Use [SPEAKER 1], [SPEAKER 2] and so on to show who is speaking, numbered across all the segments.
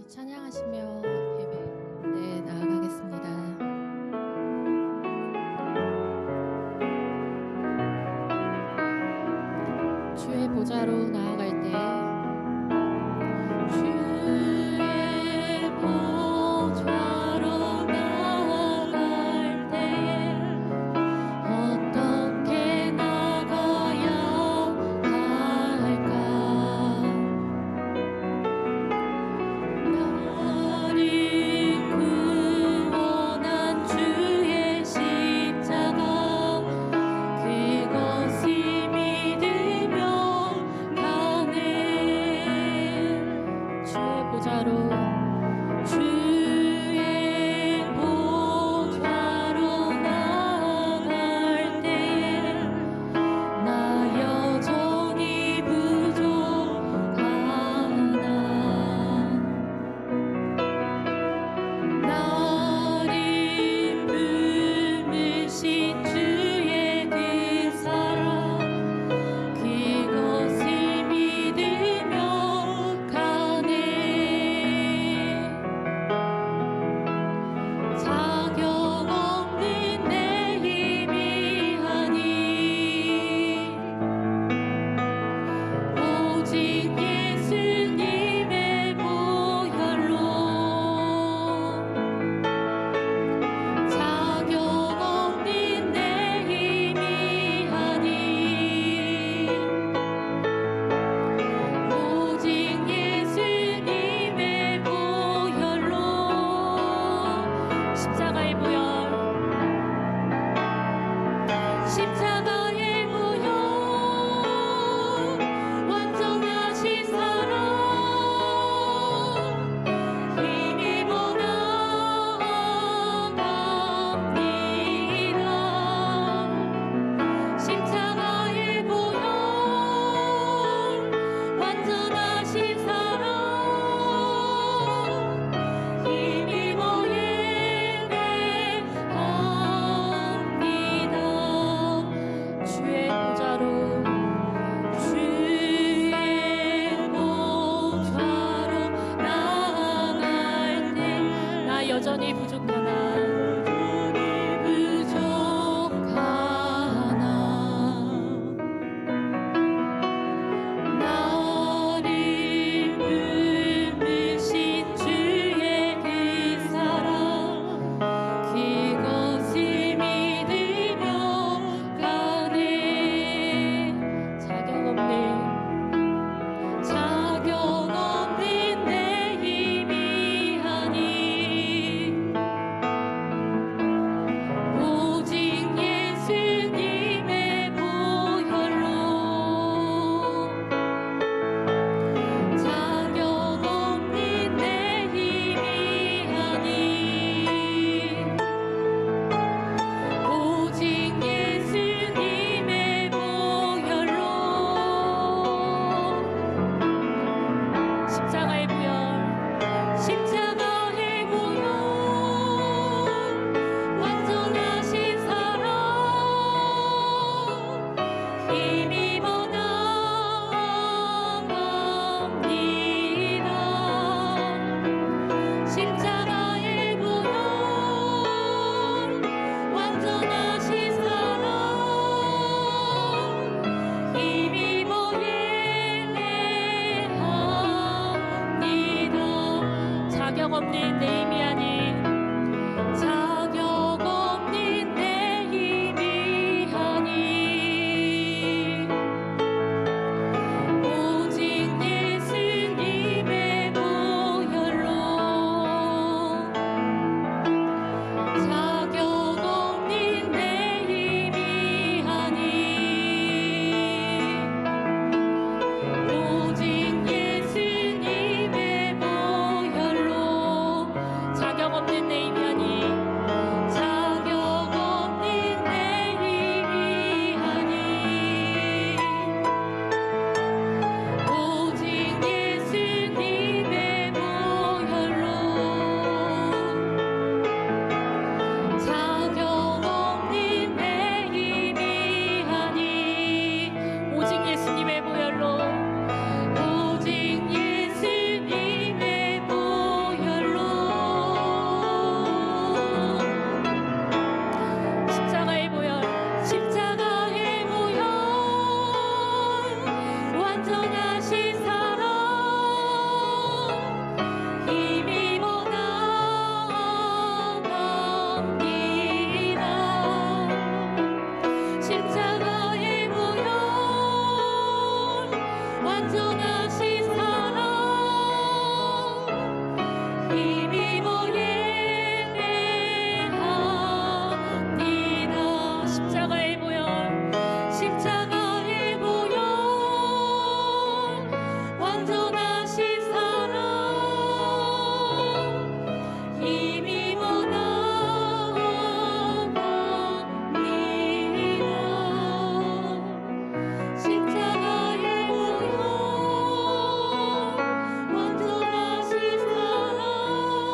[SPEAKER 1] 찬양하시며 예배 나아가겠습니다. 주의 보좌로 나아갈 때 주의 보좌로 나아갈 때 어떻게 나가야 할까? 나를 구원한 주의 십자가 그것이 믿으며 가네. 주의 보좌로 주의 보좌로 나아갈 때 나 여전히 부족하나. 나를 부르신 주의 그 사랑 그것을 믿으며 가네. 자격 없는 내 힘이 아니 오직 예수님의 보혈로 자격 없는 내 힘이 아니 오직 예수님의 보혈로 십자가의 보혈 십자가의 보혈 완전하신 사랑 힘입어 나아갑니다. 십자가의 보혈 완전하신 사랑 힘입어 예배합니다. 주의 보좌로 주의 보좌로 나아갈 때 나 여전히 부족하나. 나를 부르신 주의 그 사랑 그것을 믿으며 가네. 자격 없는 내 힘이 아니 오직 예수님의 보혈로 자격 없는 내 힘이 아니 오직 예수님의 보혈로 십자가의 보혈 십자가의 보혈 완전하신 사랑 힘입어 나아갑니다. 십자가의 보혈 완전하신 사랑 힘입어 예배합니다. 자격 없는 내 힘이 아닌 자격 없는 내 힘이 아니 오직 예수님의 보혈로 자격 없는 내 힘이 아니 오직 예수님의 보혈로 자격 힘입어 예배합니다. 십자가의 보혈 십자가의 보혈 완전하신 사랑 힘입어 나아갑니다. 십자가의 보혈 완전하신 사랑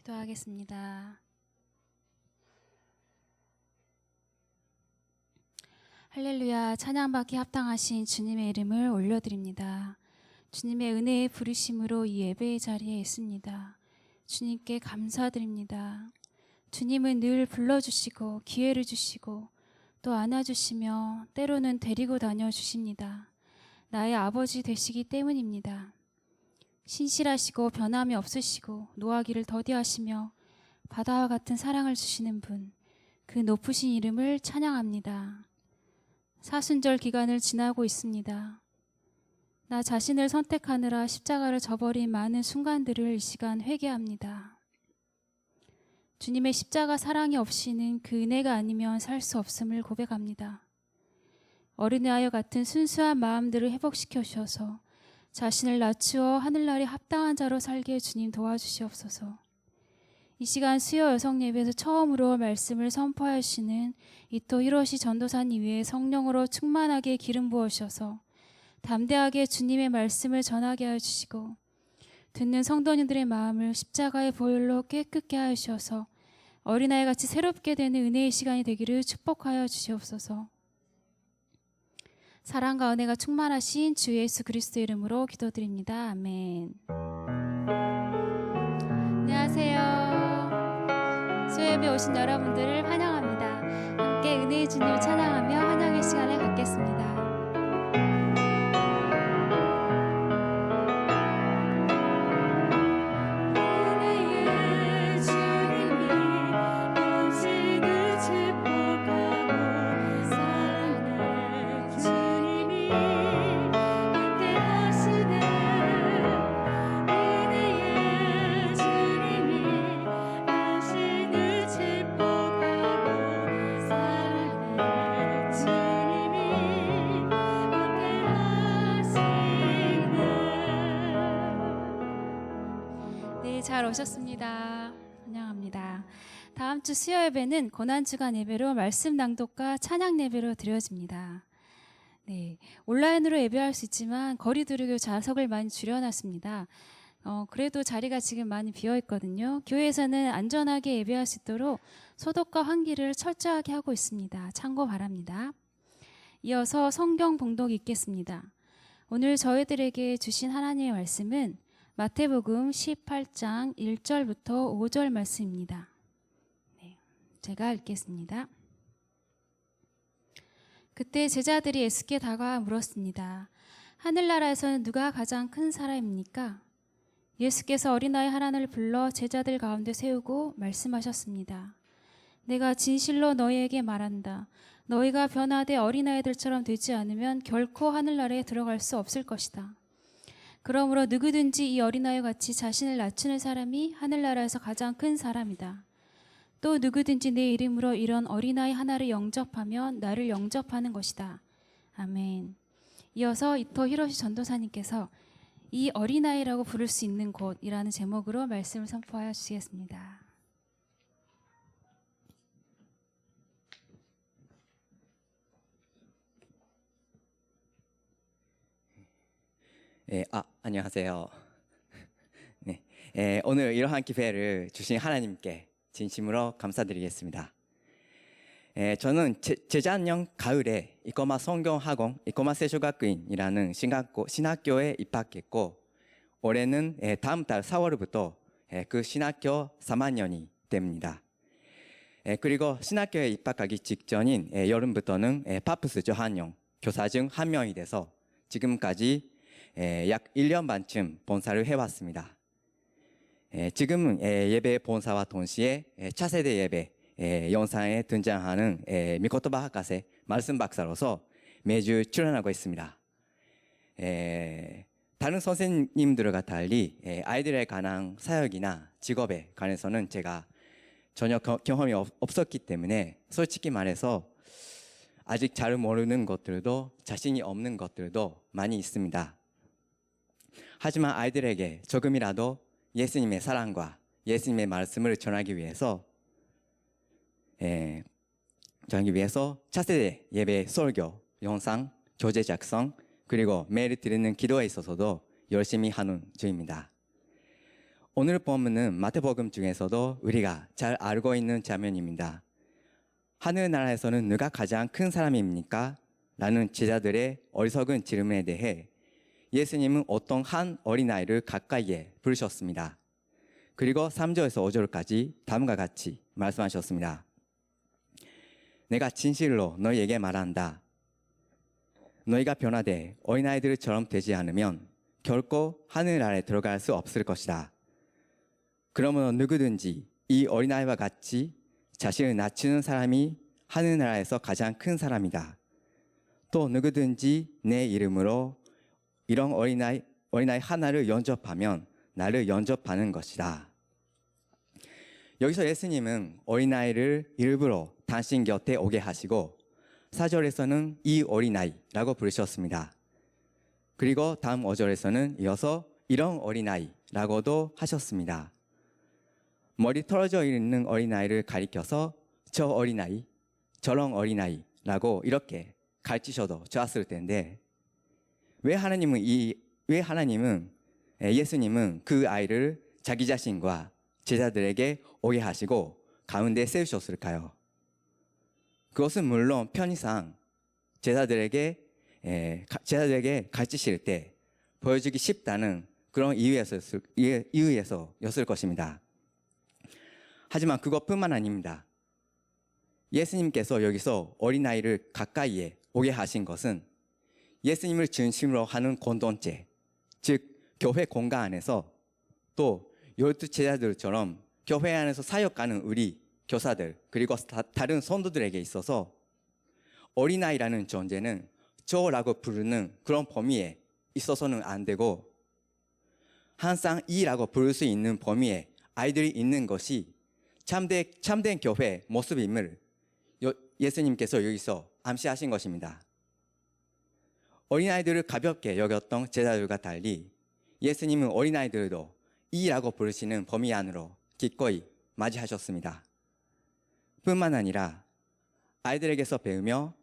[SPEAKER 2] 기도하겠습니다. 할렐루야, 찬양받기 합당하신 주님의 이름을 올려드립니다. 주님의 은혜의 부르심으로 이 예배의 자리에 있습니다. 주님께 감사드립니다. 주님은 늘 불러주시고 기회를 주시고 또 안아주시며 때로는 데리고 다녀주십니다. 나의 아버지 되시기 때문입니다. 신실하시고 변함이 없으시고 노하기를 더디하시며 바다와 같은 사랑을 주시는 분, 그 높으신 이름을 찬양합니다. 사순절 기간을 지나고 있습니다. 나 자신을 선택하느라 십자가를 저버린 많은 순간들을 이 시간 회개합니다. 주님의 십자가 사랑이 없이는 그 은혜가 아니면 살 수 없음을 고백합니다. 어린아이와 같은 순수한 마음들을 회복시켜 주셔서 자신을 낮추어 하늘나라에 합당한 자로 살게 주님 도와주시옵소서. 이 시간 수요 여성 예배에서 처음으로 말씀을 선포하여 주시는 이토 히로시 전도사님 위에 성령으로 충만하게 기름 부으셔서 담대하게 주님의 말씀을 전하게 하여 주시고 듣는 성도님들의 마음을 십자가의 보혈로 깨끗게 하여 주셔서 어린아이같이 새롭게 되는 은혜의 시간이 되기를 축복하여 주시옵소서. 사랑과 은혜가 충만하신 주 예수 그리스도 이름으로 기도드립니다. 아멘. 안녕하세요. 수요예배 오신 여러분들을 환영합니다. 함께 은혜의 주님을 찬양하며 환영의 시간을 갖겠습니다. 잘 오셨습니다. 환영합니다. 다음 주 수요 예배는 고난주간 예배로 말씀 낭독과 찬양 예배로 드려집니다. 네, 온라인으로 예배할 수 있지만 거리두기 좌석을 많이 줄여놨습니다. 그래도 자리가 지금 많이 비어 있거든요. 교회에서는 안전하게 예배할 수 있도록 소독과 환기를 철저하게 하고 있습니다. 참고 바랍니다. 이어서 성경 봉독이 있겠습니다. 오늘 저희들에게 주신 하나님의 말씀은 마태복음 18장 1절부터 5절 말씀입니다. 네, 제가 읽겠습니다. 그때 제자들이 예수께 다가와 물었습니다. 하늘나라에서는 누가 가장 큰 사람입니까? 예수께서 어린아이 하나를 불러 제자들 가운데 세우고 말씀하셨습니다. 내가 진실로 너희에게 말한다. 너희가 변화되 어린아이들처럼 되지 않으면 결코 하늘나라에 들어갈 수 없을 것이다. 그러므로 누구든지 이 어린아이와 같이 자신을 낮추는 사람이 하늘나라에서 가장 큰 사람이다. 또 누구든지 내 이름으로 이런 어린아이 하나를 영접하면 나를 영접하는 것이다. 아멘. 이어서 이토 히로시 전도사님께서 이 어린아이라고 부를 수 있는 곳이라는 제목으로 말씀을 선포하여 주시겠습니다.
[SPEAKER 3] 안녕하세요. 네, 오늘 이러한 기회를 주신 하나님께 진심으로 감사드리겠습니다. 저는 재작년 가을에 이코마 성경학원 이코마 세조학院이라는 신학교에 입학했고 올해는 다음 달 4월부터 그 신학교 3학년이 됩니다. 그리고 신학교에 입학하기 직전인 여름부터는 파프스 저한용 교사 중 한 명이 돼서 지금까지 약 1년 반쯤 본사를 해왔습니다. 지금은 예배 본사와 동시에 차세대 예배 영상에 등장하는 미코토바 학과세 말씀 박사로서 매주 출연하고 있습니다. 다른 선생님들과 달리 아이들에 관한 사역이나 직업에 관해서는 제가 전혀 경험이 없었기 때문에 솔직히 말해서 아직 잘 모르는 것들도 자신이 없는 것들도 많이 있습니다. 하지만 아이들에게 조금이라도 예수님의 사랑과 예수님의 말씀을 전하기 위해서 차세대 예배 설교, 영상, 교재 작성, 그리고 매일 드리는 기도에 있어서도 열심히 하는 중입니다. 오늘 본문은 마태복음 중에서도 우리가 잘 알고 있는 장면입니다. 하늘나라에서는 누가 가장 큰 사람입니까? 라는 제자들의 어리석은 질문에 대해 예수님은 어떤 한 어린아이를 가까이에 부르셨습니다. 그리고 3절에서 5절까지 다음과 같이 말씀하셨습니다. 내가 진실로 너희에게 말한다. 너희가 변화돼 어린아이들처럼 되지 않으면 결코 하늘나라에 들어갈 수 없을 것이다. 그러므로 누구든지 이 어린아이와 같이 자신을 낮추는 사람이 하늘나라에서 가장 큰 사람이다. 또 누구든지 내 이름으로 이런 어린아이 하나를 영접하면 나를 영접하는 것이다. 여기서 예수님은 어린아이를 일부러 당신 곁에 오게 하시고 4절에서는 이 어린아이라고 부르셨습니다. 그리고 다음 5절에서는 이어서 이런 어린아이라고도 하셨습니다. 머리 털어져 있는 어린아이를 가리켜서 저 어린아이, 저런 어린아이라고 이렇게 가르치셔도 좋았을 텐데 왜 예수님은 그 아이를 자기 자신과 제자들에게 오게 하시고 가운데 세우셨을까요? 그것은 물론 편의상 제자들에게 가르치실 때 보여주기 쉽다는 그런 이유에서였을 것입니다. 하지만 그것뿐만 아닙니다. 예수님께서 여기서 어린아이를 가까이에 오게 하신 것은 예수님을 중심으로 하는 공동체, 즉 교회 공간 안에서 또 12제자들처럼 교회 안에서 사역하는 우리 교사들 그리고 다른 성도들에게 있어서 어린아이라는 존재는 저라고 부르는 그런 범위에 있어서는 안 되고 항상 이라고 부를 수 있는 범위에 아이들이 있는 것이 참된 교회 모습임을 예수님께서 여기서 암시하신 것입니다. 어린아이들을 가볍게 여겼던 제자들과 달리 예수님은 어린아이들도 이라고 부르시는 범위 안으로 기꺼이 맞이하셨습니다. 뿐만 아니라 아이들에게서 배우며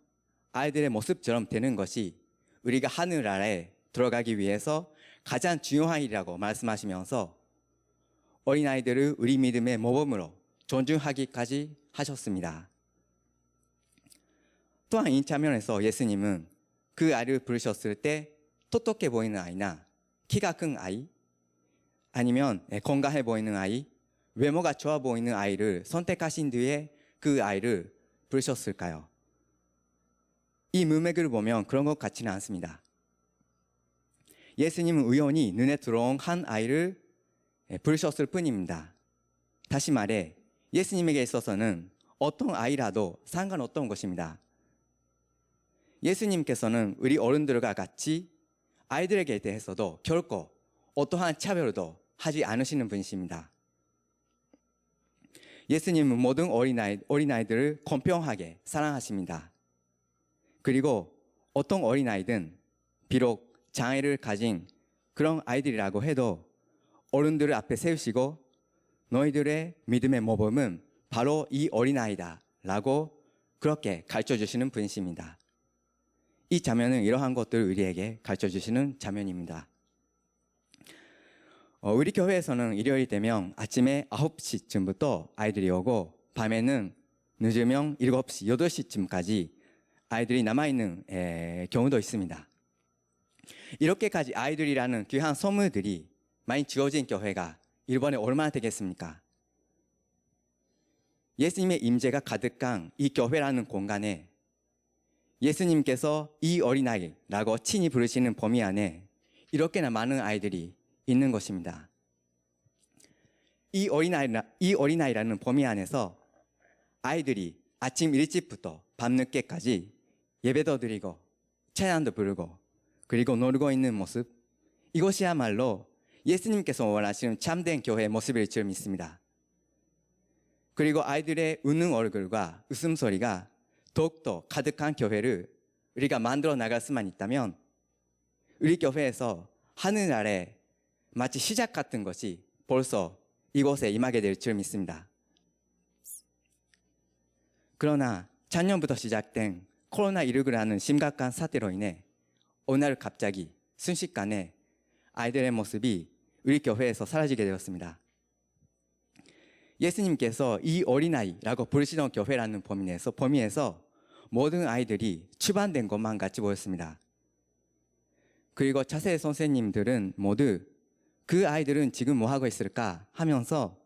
[SPEAKER 3] 아이들의 모습처럼 되는 것이 우리가 하늘나라에 들어가기 위해서 가장 중요한 일이라고 말씀하시면서 어린아이들을 우리 믿음의 모범으로 존중하기까지 하셨습니다. 또한 이 장면에서 예수님은 그 아이를 부르셨을 때 똑똑해 보이는 아이나 키가 큰 아이 아니면 건강해 보이는 아이 외모가 좋아 보이는 아이를 선택하신 뒤에 그 아이를 부르셨을까요? 이 문맥을 보면 그런 것 같지는 않습니다. 예수님은 우연히 눈에 들어온 한 아이를 부르셨을 뿐입니다. 다시 말해 예수님에게 있어서는 어떤 아이라도 상관없던 것입니다. 예수님께서는 우리 어른들과 같이 아이들에게 대해서도 결코 어떠한 차별도 하지 않으시는 분이십니다. 예수님은 모든 어린아이들을 공평하게 사랑하십니다. 그리고 어떤 어린아이든 비록 장애를 가진 그런 아이들이라고 해도 어른들을 앞에 세우시고 너희들의 믿음의 모범은 바로 이 어린아이다 라고 그렇게 가르쳐 주시는 분이십니다. 이 장면은 이러한 것들을 우리에게 가르쳐 주시는 장면입니다. 우리 교회에서는 일요일 되면 아침에 9시쯤부터 아이들이 오고 밤에는 늦으면 7시, 8시쯤까지 아이들이 남아있는 경우도 있습니다. 이렇게까지 아이들이라는 귀한 선물들이 많이 주어진 교회가 일본에 얼마나 되겠습니까? 예수님의 임재가 가득한 이 교회라는 공간에 예수님께서 이 어린아이라고 친히 부르시는 범위 안에 이렇게나 많은 아이들이 있는 것입니다. 이 어린아이라는 범위 안에서 아이들이 아침 일찍부터 밤늦게까지 예배도 드리고 찬양도 부르고 그리고 놀고 있는 모습, 이것이야말로 예수님께서 원하시는 참된 교회의 모습일 줄 믿습니다. 그리고 아이들의 웃는 얼굴과 웃음소리가 더욱더 가득한 교회를 우리가 만들어 나갈 수만 있다면 우리 교회에서 하늘나라에 마치 시작 같은 것이 벌써 이곳에 임하게 될 줄 믿습니다. 그러나 작년부터 시작된 코로나19라는 심각한 사태로 인해 어느 날 갑자기 순식간에 아이들의 모습이 우리 교회에서 사라지게 되었습니다. 예수님께서 이 어린아이라고 부르시던 교회라는 범위에서 모든 아이들이 추반된 것만 같이 보였습니다. 그리고 차세대 선생님들은 모두 그 아이들은 지금 뭐 하고 있을까 하면서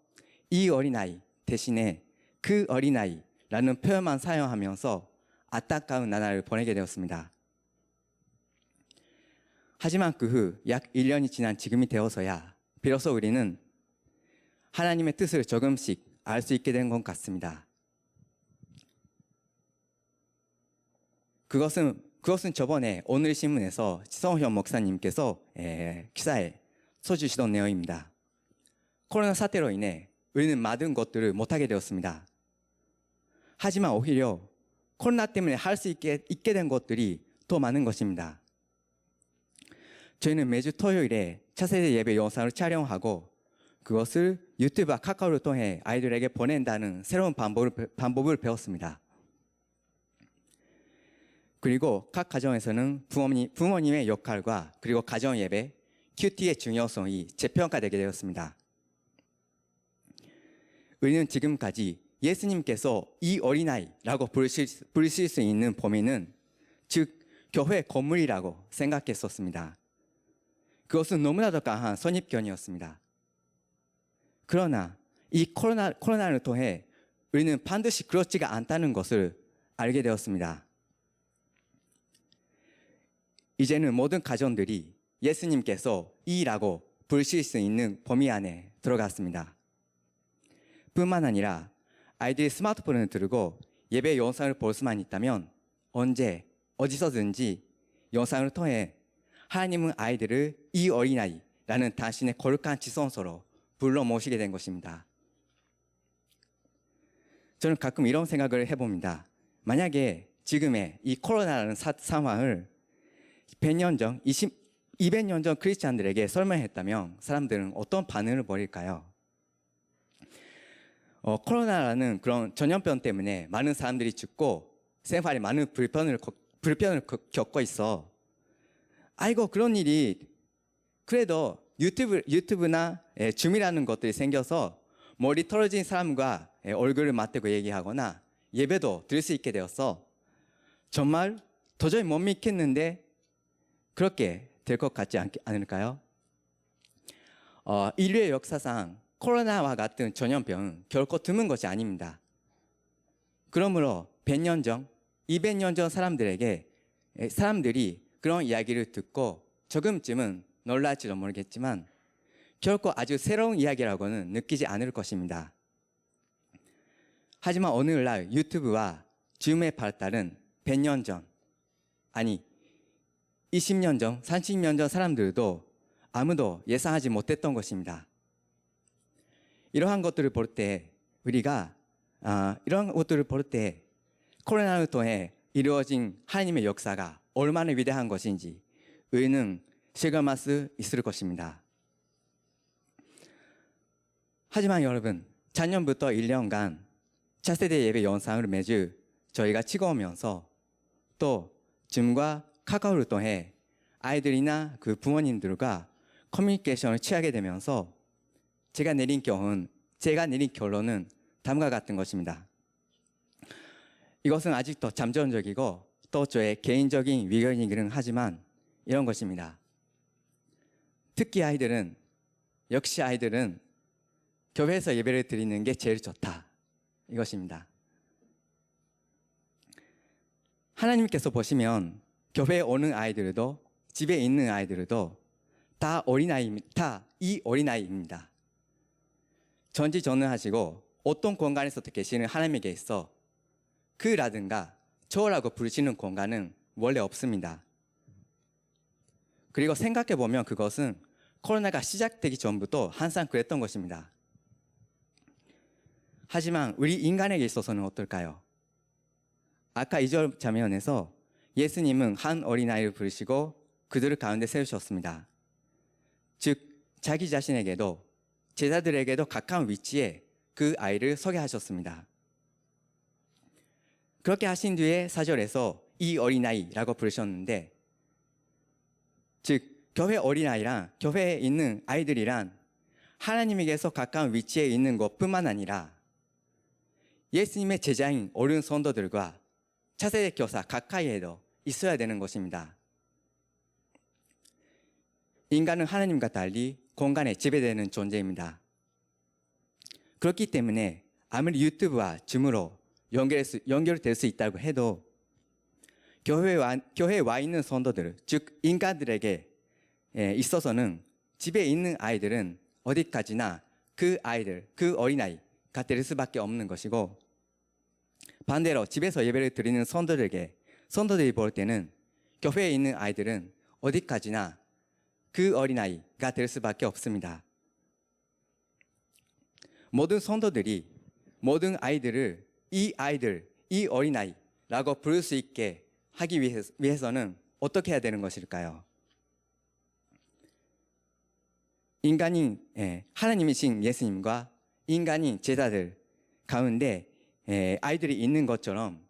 [SPEAKER 3] 이 어린아이 대신에 그 어린아이라는 표현만 사용하면서 안타까운 나날을 보내게 되었습니다. 하지만 그 후 약 1년이 지난 지금이 되어서야 비로소 우리는 하나님의 뜻을 조금씩 알 수 있게 된 것 같습니다. 그것은 저번에 오늘 신문에서 지성현 목사님께서 기사에 써주시던 내용입니다. 코로나 사태로 인해 우리는 많은 것들을 못하게 되었습니다. 하지만 오히려 코로나 때문에 할 수 있게 된 것들이 더 많은 것입니다. 저희는 매주 토요일에 차세대 예배 영상을 촬영하고 그것을 유튜브와 카카오를 통해 아이들에게 보낸다는 새로운 방법을 배웠습니다. 그리고 각 가정에서는 부모님의 역할과 그리고 가정 예배, 큐티의 중요성이 재평가되게 되었습니다. 우리는 지금까지 예수님께서 이 어린아이라고 부르실 수 있는 범위는 즉 교회 건물이라고 생각했었습니다. 그것은 너무나도 강한 선입견이었습니다. 그러나 이 코로나를 통해 우리는 반드시 그렇지가 않다는 것을 알게 되었습니다. 이제는 모든 가정들이 예수님께서 이라고 부르실 수 있는 범위 안에 들어갔습니다. 뿐만 아니라 아이들이 스마트폰을 들고 예배 영상을 볼 수만 있다면 언제 어디서든지 영상을 통해 하나님은 아이들을 이 어린아이라는 당신의 거룩한 지성소로 불러 모시게 된 것입니다. 저는 가끔 이런 생각을 해봅니다. 만약에 지금의 이 코로나라는 상황을 100년 전, 200년 전 크리스찬들에게 설명했다면 사람들은 어떤 반응을 보일까요? 코로나라는 그런 전염병 때문에 많은 사람들이 죽고 생활에 많은 불편을 겪고 있어. 아이고 그런 일이 그래도 유튜브나 줌이라는 것들이 생겨서 머리 털어진 사람과 얼굴을 맞대고 얘기하거나 예배도 들을 수 있게 되었어. 정말 도저히 못 믿겠는데 그렇게 될 것 같지 않을까요? 인류의 역사상 코로나와 같은 전염병은 결코 드문 것이 아닙니다. 그러므로 100년 전, 200년 전 사람들이 그런 이야기를 듣고 조금쯤은 놀랄지도 모르겠지만 결코 아주 새로운 이야기라고는 느끼지 않을 것입니다. 하지만 오늘날 유튜브와 줌의 발달은 100년 전, 아니 20년 전, 30년 전 사람들도 아무도 예상하지 못했던 것입니다. 이러한 것들을 볼 때 코로나를 통해 이루어진 하나님의 역사가 얼마나 위대한 것인지 우리는 실감할 수 있을 것입니다. 하지만 여러분, 작년부터 1년간 차세대 예배 영상을 매주 저희가 찍어오면서 또 줌과 카카오를 통해 아이들이나 그 부모님들과 커뮤니케이션을 취하게 되면서 제가 내린 결론은 다음과 같은 것입니다. 이것은 아직도 잠정적이고 또 저의 개인적인 의견이기는 하지만 이런 것입니다. 특히 역시 아이들은 교회에서 예배를 드리는 게 제일 좋다. 이것입니다. 하나님께서 보시면 교회에 오는 아이들도 집에 있는 아이들도 다 이 어린아이입니다. 전지전능하시고 어떤 공간에서도 계시는 하나님에게 있어 그라든가 저라고 부르시는 공간은 원래 없습니다. 그리고 생각해보면 그것은 코로나가 시작되기 전부터 항상 그랬던 것입니다. 하지만 우리 인간에게 있어서는 어떨까요? 아까 2절 장면에서 예수님은 한 어린아이를 부르시고 그들을 가운데 세우셨습니다. 즉 자기 자신에게도 제자들에게도 가까운 위치에 그 아이를 서게 하셨습니다. 그렇게 하신 뒤에 4절에서 이 어린아이라고 부르셨는데 즉 교회 어린아이랑 교회에 있는 아이들이란 하나님에게서 가까운 위치에 있는 것뿐만 아니라 예수님의 제자인 어른 성도들과 차세대 교사 가까이에도 있어야 되는 것입니다. 인간은 하나님과 달리 공간에 지배되는 존재입니다. 그렇기 때문에 아무리 유튜브와 줌으로 연결될 수 있다고 해도 교회에 와 있는 성도들, 즉 인간들에게 있어서는 집에 있는 아이들은 어디까지나 그 아이들, 그 어린아이가 될 수밖에 없는 것이고, 반대로 집에서 예배를 드리는 성도들이 볼 때는 교회에 있는 아이들은 어디까지나 그 어린아이가 될 수밖에 없습니다. 모든 성도들이 모든 아이들을 이 어린아이라고 부를 수 있게 하기 위해서는 어떻게 해야 되는 것일까요? 인간인 하나님이신 예수님과 인간인 제자들 가운데 아이들이 있는 것처럼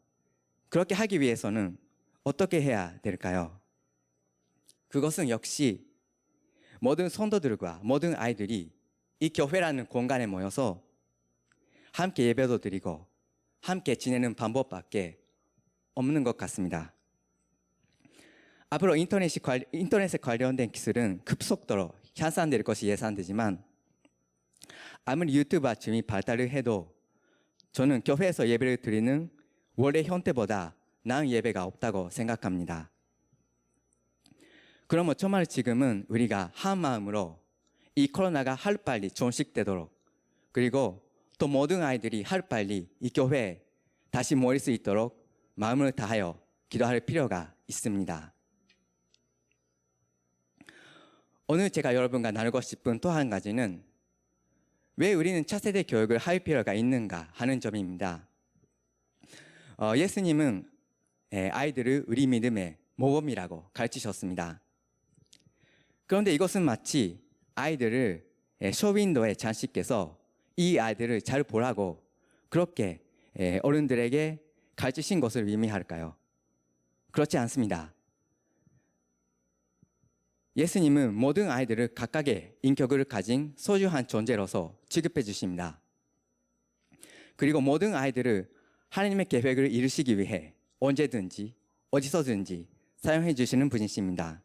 [SPEAKER 3] 그렇게 하기 위해서는 어떻게 해야 될까요? 그것은 역시 모든 성도들과 모든 아이들이 이 교회라는 공간에 모여서 함께 예배도 드리고 함께 지내는 방법밖에 없는 것 같습니다. 앞으로 인터넷에 관련된 기술은 급속도로 향상될 것이 예상되지만 아무리 유튜브와 줌이 발달을 해도 저는 교회에서 예배를 드리는 원래 형태보다 나은 예배가 없다고 생각합니다. 그러면 정말 지금은 우리가 한 마음으로 이 코로나가 하루빨리 종식되도록, 그리고 또 모든 아이들이 하루빨리 이 교회에 다시 모일 수 있도록 마음을 다하여 기도할 필요가 있습니다. 오늘 제가 여러분과 나누고 싶은 또 한 가지는 왜 우리는 차세대 교육을 할 필요가 있는가 하는 점입니다. 예수님은 아이들을 우리 믿음의 모범이라고 가르치셨습니다. 그런데 이것은 마치 아이들을 쇼윈도에 장식해서 이 아이들을 잘 보라고 그렇게 어른들에게 가르치신 것을 의미할까요? 그렇지 않습니다. 예수님은 모든 아이들을 각각의 인격을 가진 소중한 존재로서 취급해 주십니다. 그리고 모든 아이들을 하나님의 계획을 이루시기 위해 언제든지 어디서든지 사용해 주시는 분이십니다.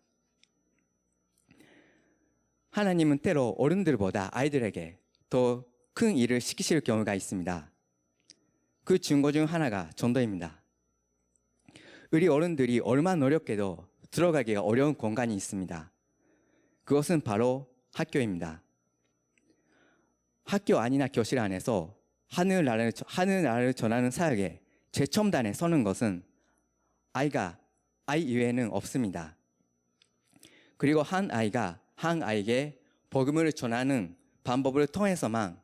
[SPEAKER 3] 하나님은 때로 어른들보다 아이들에게 더 큰 일을 시키실 경우가 있습니다. 그 증거 중 하나가 전도입니다. 우리 어른들이 얼마나 노력해도 들어가기가 어려운 공간이 있습니다. 그것은 바로 학교입니다. 학교 안이나 교실 안에서 하늘나라를 전하는 사역에 최첨단에 서는 것은 아이 이외에는 없습니다. 그리고 한 아이가 한 아이에게 복음을 전하는 방법을 통해서만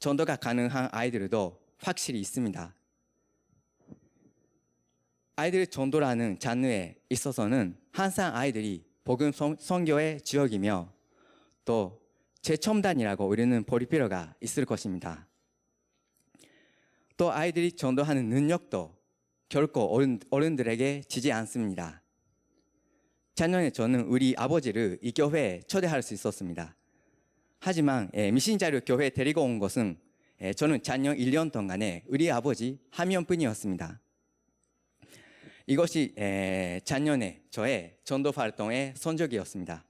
[SPEAKER 3] 전도가 가능한 아이들도 확실히 있습니다. 아이들 전도라는 장르에 있어서는 항상 아이들이 복음 선교의 지역이며 또 최첨단이라고 우리는 볼 필요가 있을 것입니다. 또 아이들이 전도하는 능력도 결코 어른들에게 지지 않습니다. 작년에 저는 우리 아버지를 이 교회에 초대할 수 있었습니다. 하지만 미신자를 교회에 데리고 온 것은 저는 작년 1년 동안에 우리 아버지 한 명뿐이었습니다. 이것이 작년에 저의 전도 활동의 성적이었습니다.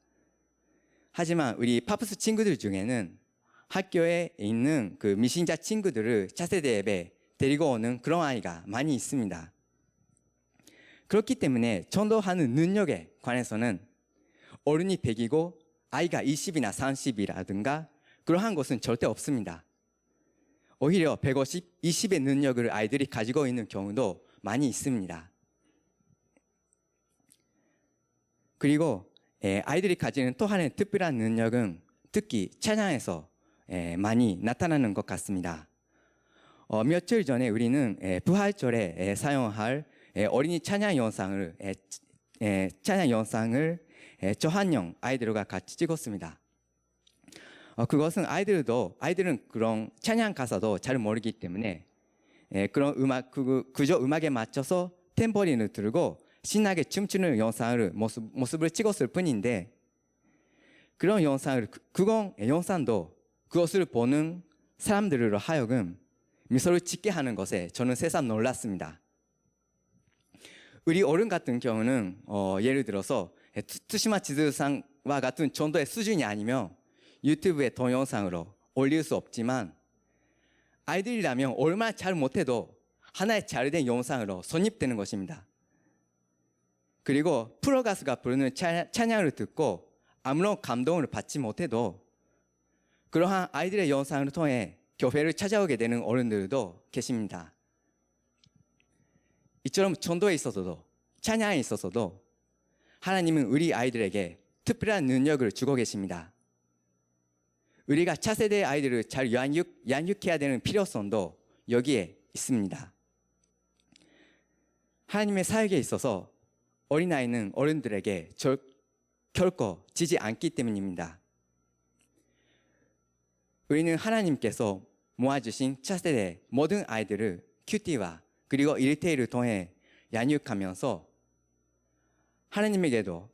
[SPEAKER 3] 하지만 우리 파프스 친구들 중에는 학교에 있는 그 미신자 친구들을 차세대 예배 데리고 오는 그런 아이가 많이 있습니다. 그렇기 때문에 전도하는 능력에 관해서는 어른이 100이고 아이가 20이나 30이라든가 그러한 것은 절대 없습니다. 오히려 150, 20의 능력을 아이들이 가지고 있는 경우도 많이 있습니다. 그리고 아이들이 가지는 또 하나의 특별한 능력은 특히 찬양에서 많이 나타나는 것 같습니다. 며칠 전에 우리는 부활절에 사용할 어린이 찬양 영상을 저한영 아이들과 같이 찍었습니다. 그것은 아이들은 그런 찬양 가사도 잘 모르기 때문에 그런 그저 음악에 맞춰서 탬버린을 들고 신나게 춤추는 영상을 모습을 찍었을 뿐인데 그런 영상도 그것을 보는 사람들로 하여금 미소를 짓게 하는 것에 저는 새삼 놀랐습니다. 우리 어른 같은 경우는 예를 들어서 투시마 지즈상과 같은 정도의 수준이 아니면 유튜브에 동영상으로 올릴 수 없지만 아이들이라면 얼마나 잘 못해도 하나의 잘된 영상으로 선입되는 것입니다. 그리고 프로 가수가 부르는 찬양을 듣고 아무런 감동을 받지 못해도 그러한 아이들의 영상을 통해 교회를 찾아오게 되는 어른들도 계십니다. 이처럼 전도에 있어서도 찬양에 있어서도 하나님은 우리 아이들에게 특별한 능력을 주고 계십니다. 우리가 차세대 아이들을 잘 양육해야 되는 필요성도 여기에 있습니다. 하나님의 사역에 있어서 어린아이는 어른들에게 결코 지지 않기 때문입니다. 우리는 하나님께서 모아주신 차세대 모든 아이들을 큐티와 그리고 일테이를 통해 양육하면서 하나님에게도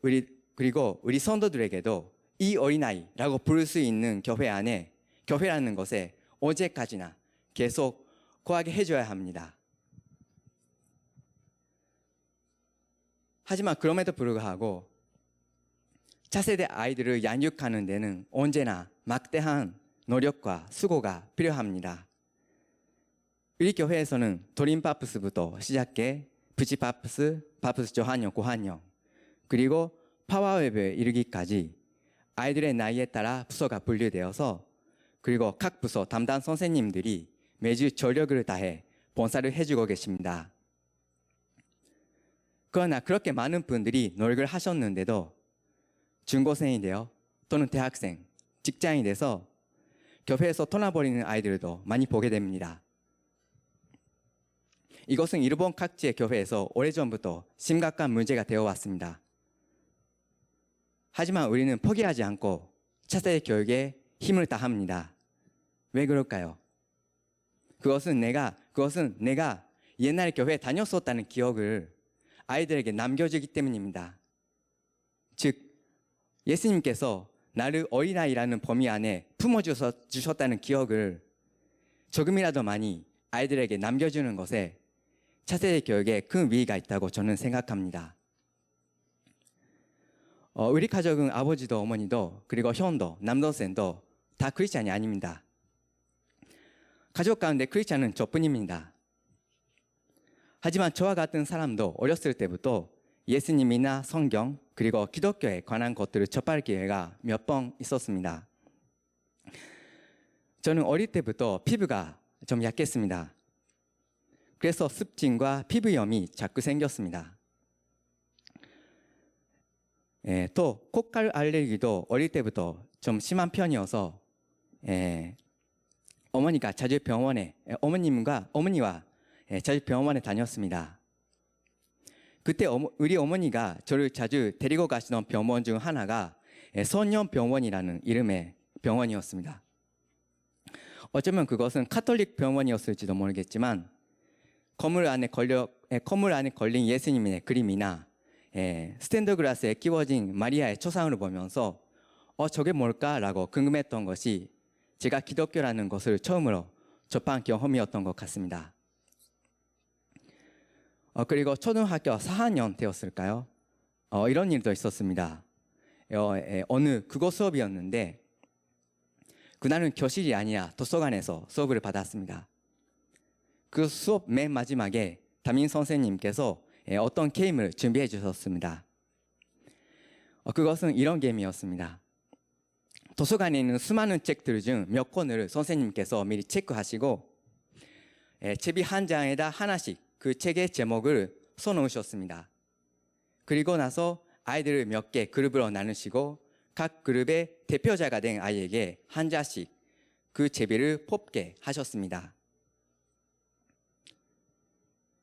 [SPEAKER 3] 그리고 우리 성도들에게도 이 어린아이라고 부를 수 있는 교회 안에 교회라는 것에 언제까지나 계속 거하게 해줘야 합니다. 하지만 그럼에도 불구하고 차세대 아이들을 양육하는 데는 언제나 막대한 노력과 수고가 필요합니다. 우리 교회에서는 도림파프스부터 시작해 부지파프스, 파프스 저한영, 고한영 그리고 파워웨브에 이르기까지 아이들의 나이에 따라 부서가 분류되어서 그리고 각 부서 담당 선생님들이 매주 전력을 다해 봉사를 해주고 계십니다. 그러나 그렇게 많은 분들이 노력을 하셨는데도 중고생이 되어 또는 대학생, 직장이 돼서 교회에서 떠나버리는 아이들도 많이 보게 됩니다. 이것은 일본 각지의 교회에서 오래전부터 심각한 문제가 되어 왔습니다. 하지만 우리는 포기하지 않고 차세대 교육에 힘을 다합니다. 왜 그럴까요? 그것은 내가 옛날에 교회에 다녔었다는 기억을 아이들에게 남겨주기 때문입니다. 즉 예수님께서 나를 어린아이라는 범위 안에 품어주셨다는 기억을 조금이라도 많이 아이들에게 남겨주는 것에 차세대 교육에 큰 위기가 있다고 저는 생각합니다. 우리 가족은 아버지도 어머니도 그리고 형도 남동생도 다 크리스찬이 아닙니다. 가족 가운데 크리스찬은 저뿐입니다. 하지만 저와 같은 사람도 어렸을 때부터 예수님이나 성경 그리고 기독교에 관한 것들을 접할 기회가 몇 번 있었습니다. 저는 어릴 때부터 피부가 좀 약했습니다. 그래서 습진과 피부염이 자꾸 생겼습니다. 또 콧갈 알레르기도 어릴 때부터 좀 심한 편이어서 어머니와 자주 병원에 다녔습니다. 그때 우리 어머니가 저를 자주 데리고 가시던 병원 중 하나가 선녀병원이라는 이름의 병원이었습니다. 어쩌면 그것은 카톨릭 병원이었을지도 모르겠지만 건물 안에 걸린 예수님의 그림이나 스탠드 글라스에 끼워진 마리아의 초상을 보면서 저게 뭘까라고 궁금했던 것이 제가 기독교라는 것을 처음으로 접한 경험이었던 것 같습니다. 그리고 초등학교 4학년 되었을까요? 이런 일도 있었습니다. 어느 국어 수업이었는데 그날은 교실이 아니라 도서관에서 수업을 받았습니다. 그 수업 맨 마지막에 담임 선생님께서 어떤 게임을 준비해 주셨습니다. 그것은 이런 게임이었습니다. 도서관에 있는 수많은 책들 중 몇 권을 선생님께서 미리 체크하시고 제비 한 장에다 하나씩 그 책의 제목을 써놓으셨습니다. 그리고 나서 아이들을 몇 개 그룹으로 나누시고 각 그룹의 대표자가 된 아이에게 한 장씩 그 제비를 뽑게 하셨습니다.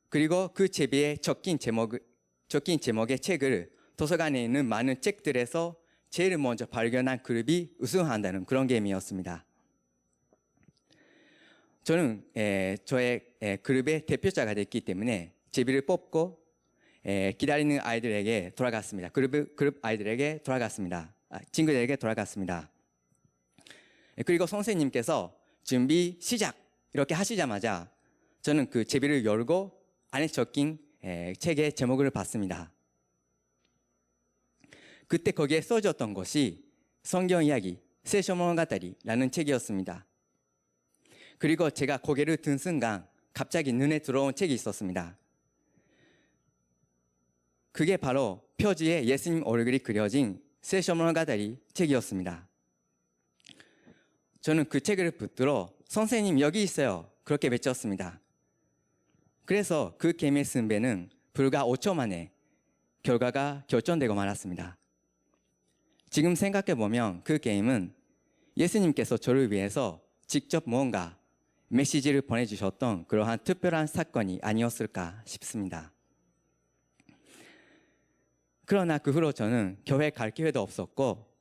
[SPEAKER 3] 그리고 그 제비에 적힌 제목의 책을 도서관에 있는 많은 책들에서 제일 먼저 발견한 그룹이 우승한다는 그런 게임이었습니다. 저는 저의 그룹의 대표자가 됐기 때문에 제비를 뽑고 기다리는 아이들에게 돌아갔습니다. 그룹 아이들에게 돌아갔습니다. 친구들에게 돌아갔습니다. 그리고 선생님께서 준비 시작 이렇게 하시자마자 저는 그 제비를 열고 안에 적힌 책의 제목을 봤습니다. 그때 거기에 써졌던 것이 성경 이야기 세쇼모노가타리라는 책이었습니다. 그리고 제가 고개를 든 순간 갑자기 눈에 들어온 책이 있었습니다. 그게 바로 표지에 예수님 얼굴이 그려진 세쇼모노가타리 책이었습니다. 저는 그 책을 붙들어 선생님 여기 있어요 그렇게 외쳤습니다. 그래서 그 게임의 승배는 불과 5초 만에 결과가 결정되고 말았습니다. 지금 생각해보면 그 게임은 예수님께서 저를 위해서 직접 뭔가 메시지를 보내주셨던 그러한 특별한 사건이 아니었을까 싶습니다. 그러나 그 후로 저는 교회 갈 기회도 없었고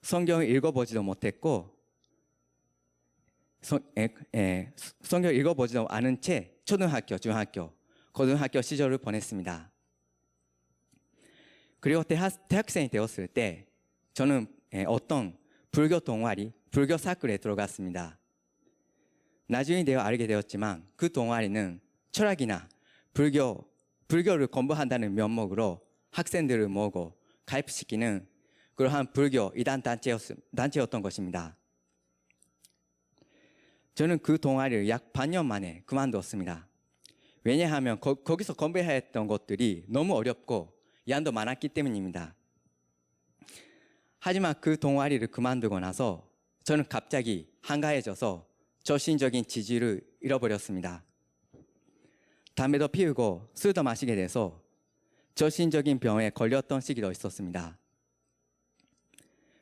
[SPEAKER 3] 성경을 읽어보지도 못했고 성경을 읽어보지도 않은 채 초등학교, 중학교, 고등학교 시절을 보냈습니다. 그리고 대학생이 되었을 때 저는 어떤 불교 동아리, 불교 사클에 들어갔습니다. 나중에 되어 알게 되었지만 그 동아리는 철학이나 불교를 공부한다는 면목으로 학생들을 모으고 가입시키는 그러한 불교 이단 단체였던 것입니다. 저는 그 동아리를 약 반년 만에 그만뒀습니다. 왜냐하면 거기서 공부해야 했던 것들이 너무 어렵고 양도 많았기 때문입니다. 하지만 그 동아리를 그만두고 나서 저는 갑자기 한가해져서 정신적인 지지를 잃어버렸습니다. 담배도 피우고 술도 마시게 돼서 정신적인 병에 걸렸던 시기도 있었습니다.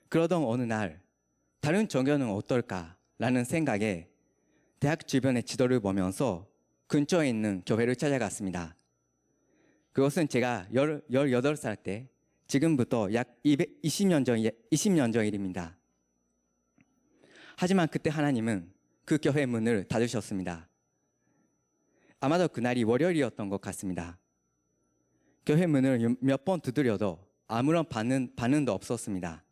[SPEAKER 3] 그러던 어느 날 다른 종교는 어떨까라는 생각에 대학 주변의 지도를 보면서 근처에 있는 교회를 찾아갔습니다. 그것은 제가 18살 때 지금부터 약 20년 전 일입니다. 하지만 그때 하나님은 그 교회 문을 닫으셨습니다. 아마도 그날이 월요일이었던 것 같습니다. 교회 문을 몇 번 두드려도 아무런 반응도 없었습니다.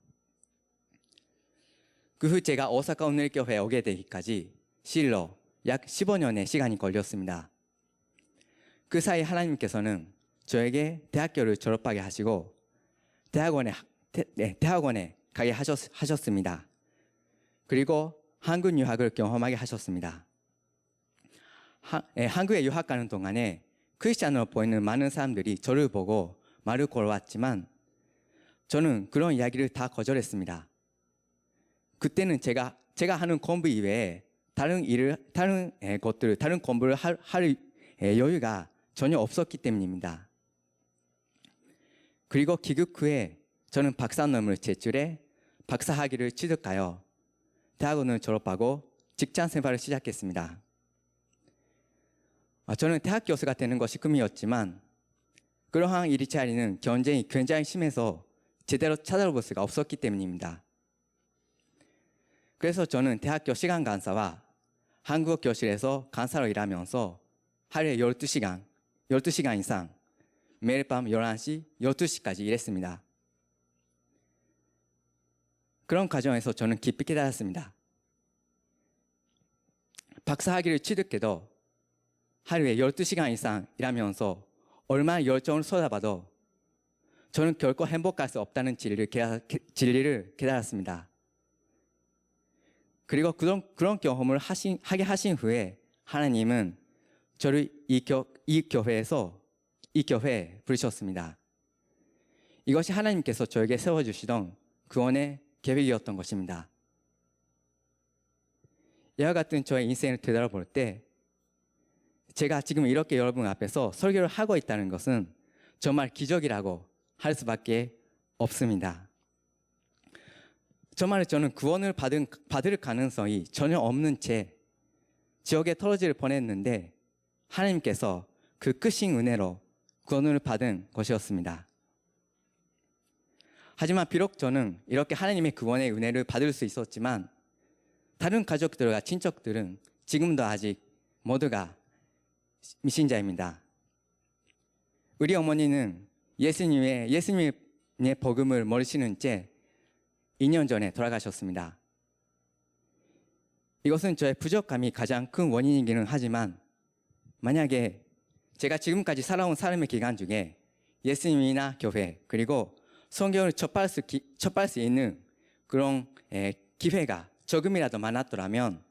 [SPEAKER 3] 그 후 제가 오사카 온누리교회에 오게 되기까지 실로 약 15년의 시간이 걸렸습니다. 그 사이 하나님께서는 저에게 대학교를 졸업하게 하시고 대학원에 가게 하셨습니다. 그리고 한국 유학을 경험하게 하셨습니다. 한국에 유학 가는 동안에 크리스찬으로 보이는 많은 사람들이 저를 보고 말을 걸어왔지만 저는 그런 이야기를 다 거절했습니다. 그때는 제가 하는 공부 이외에 다른 공부를 할 여유가 전혀 없었기 때문입니다. 그리고 귀국 후에 저는 박사논문을 제출해 박사학위를 취득하여 대학원을 졸업하고 직장 생활을 시작했습니다. 저는 대학 교수가 되는 것이 꿈이었지만 그러한 일자리는 경쟁이 굉장히 심해서 제대로 찾아볼 수가 없었기 때문입니다. 그래서 저는 대학교 시간 강사와 한국어 교실에서 강사로 일하면서 하루에 12시간 이상 매일 밤 11시, 12시까지 일했습니다. 그런 과정에서 저는 깊이 깨달았습니다. 박사학위를 취득해도 하루에 12시간 이상 일하면서 얼마나 열정을 쏟아봐도 저는 결코 행복할 수 없다는 진리를 깨달았습니다. 그리고 그런 경험을 하게 하신 후에 하나님은 저를 이 교회에 부르셨습니다. 이것이 하나님께서 저에게 세워주시던 구원의 계획이었던 것입니다. 이와 같은 저의 인생을 되돌아볼 때 제가 지금 이렇게 여러분 앞에서 설교를 하고 있다는 것은 정말 기적이라고 할 수밖에 없습니다. 정말 저는 구원을 받을 가능성이 전혀 없는 채 지옥에 떨어질 뻔했는데 하나님께서 그 크신 은혜로 구원을 받은 것이었습니다. 하지만 비록 저는 이렇게 하나님의 구원의 은혜를 받을 수 있었지만 다른 가족들과 친척들은 지금도 아직 모두가 미신자입니다. 우리 어머니는 예수님의 복음을 모르시는 채 2년 전에 돌아가셨습니다. 이것은 저의 부족함이 가장 큰 원인이기는 하지만 만약에 제가 지금까지 살아온 삶의 기간 중에 예수님이나 교회 그리고 성경을 접할 수 있는 그런 기회가 조금이라도 많았더라면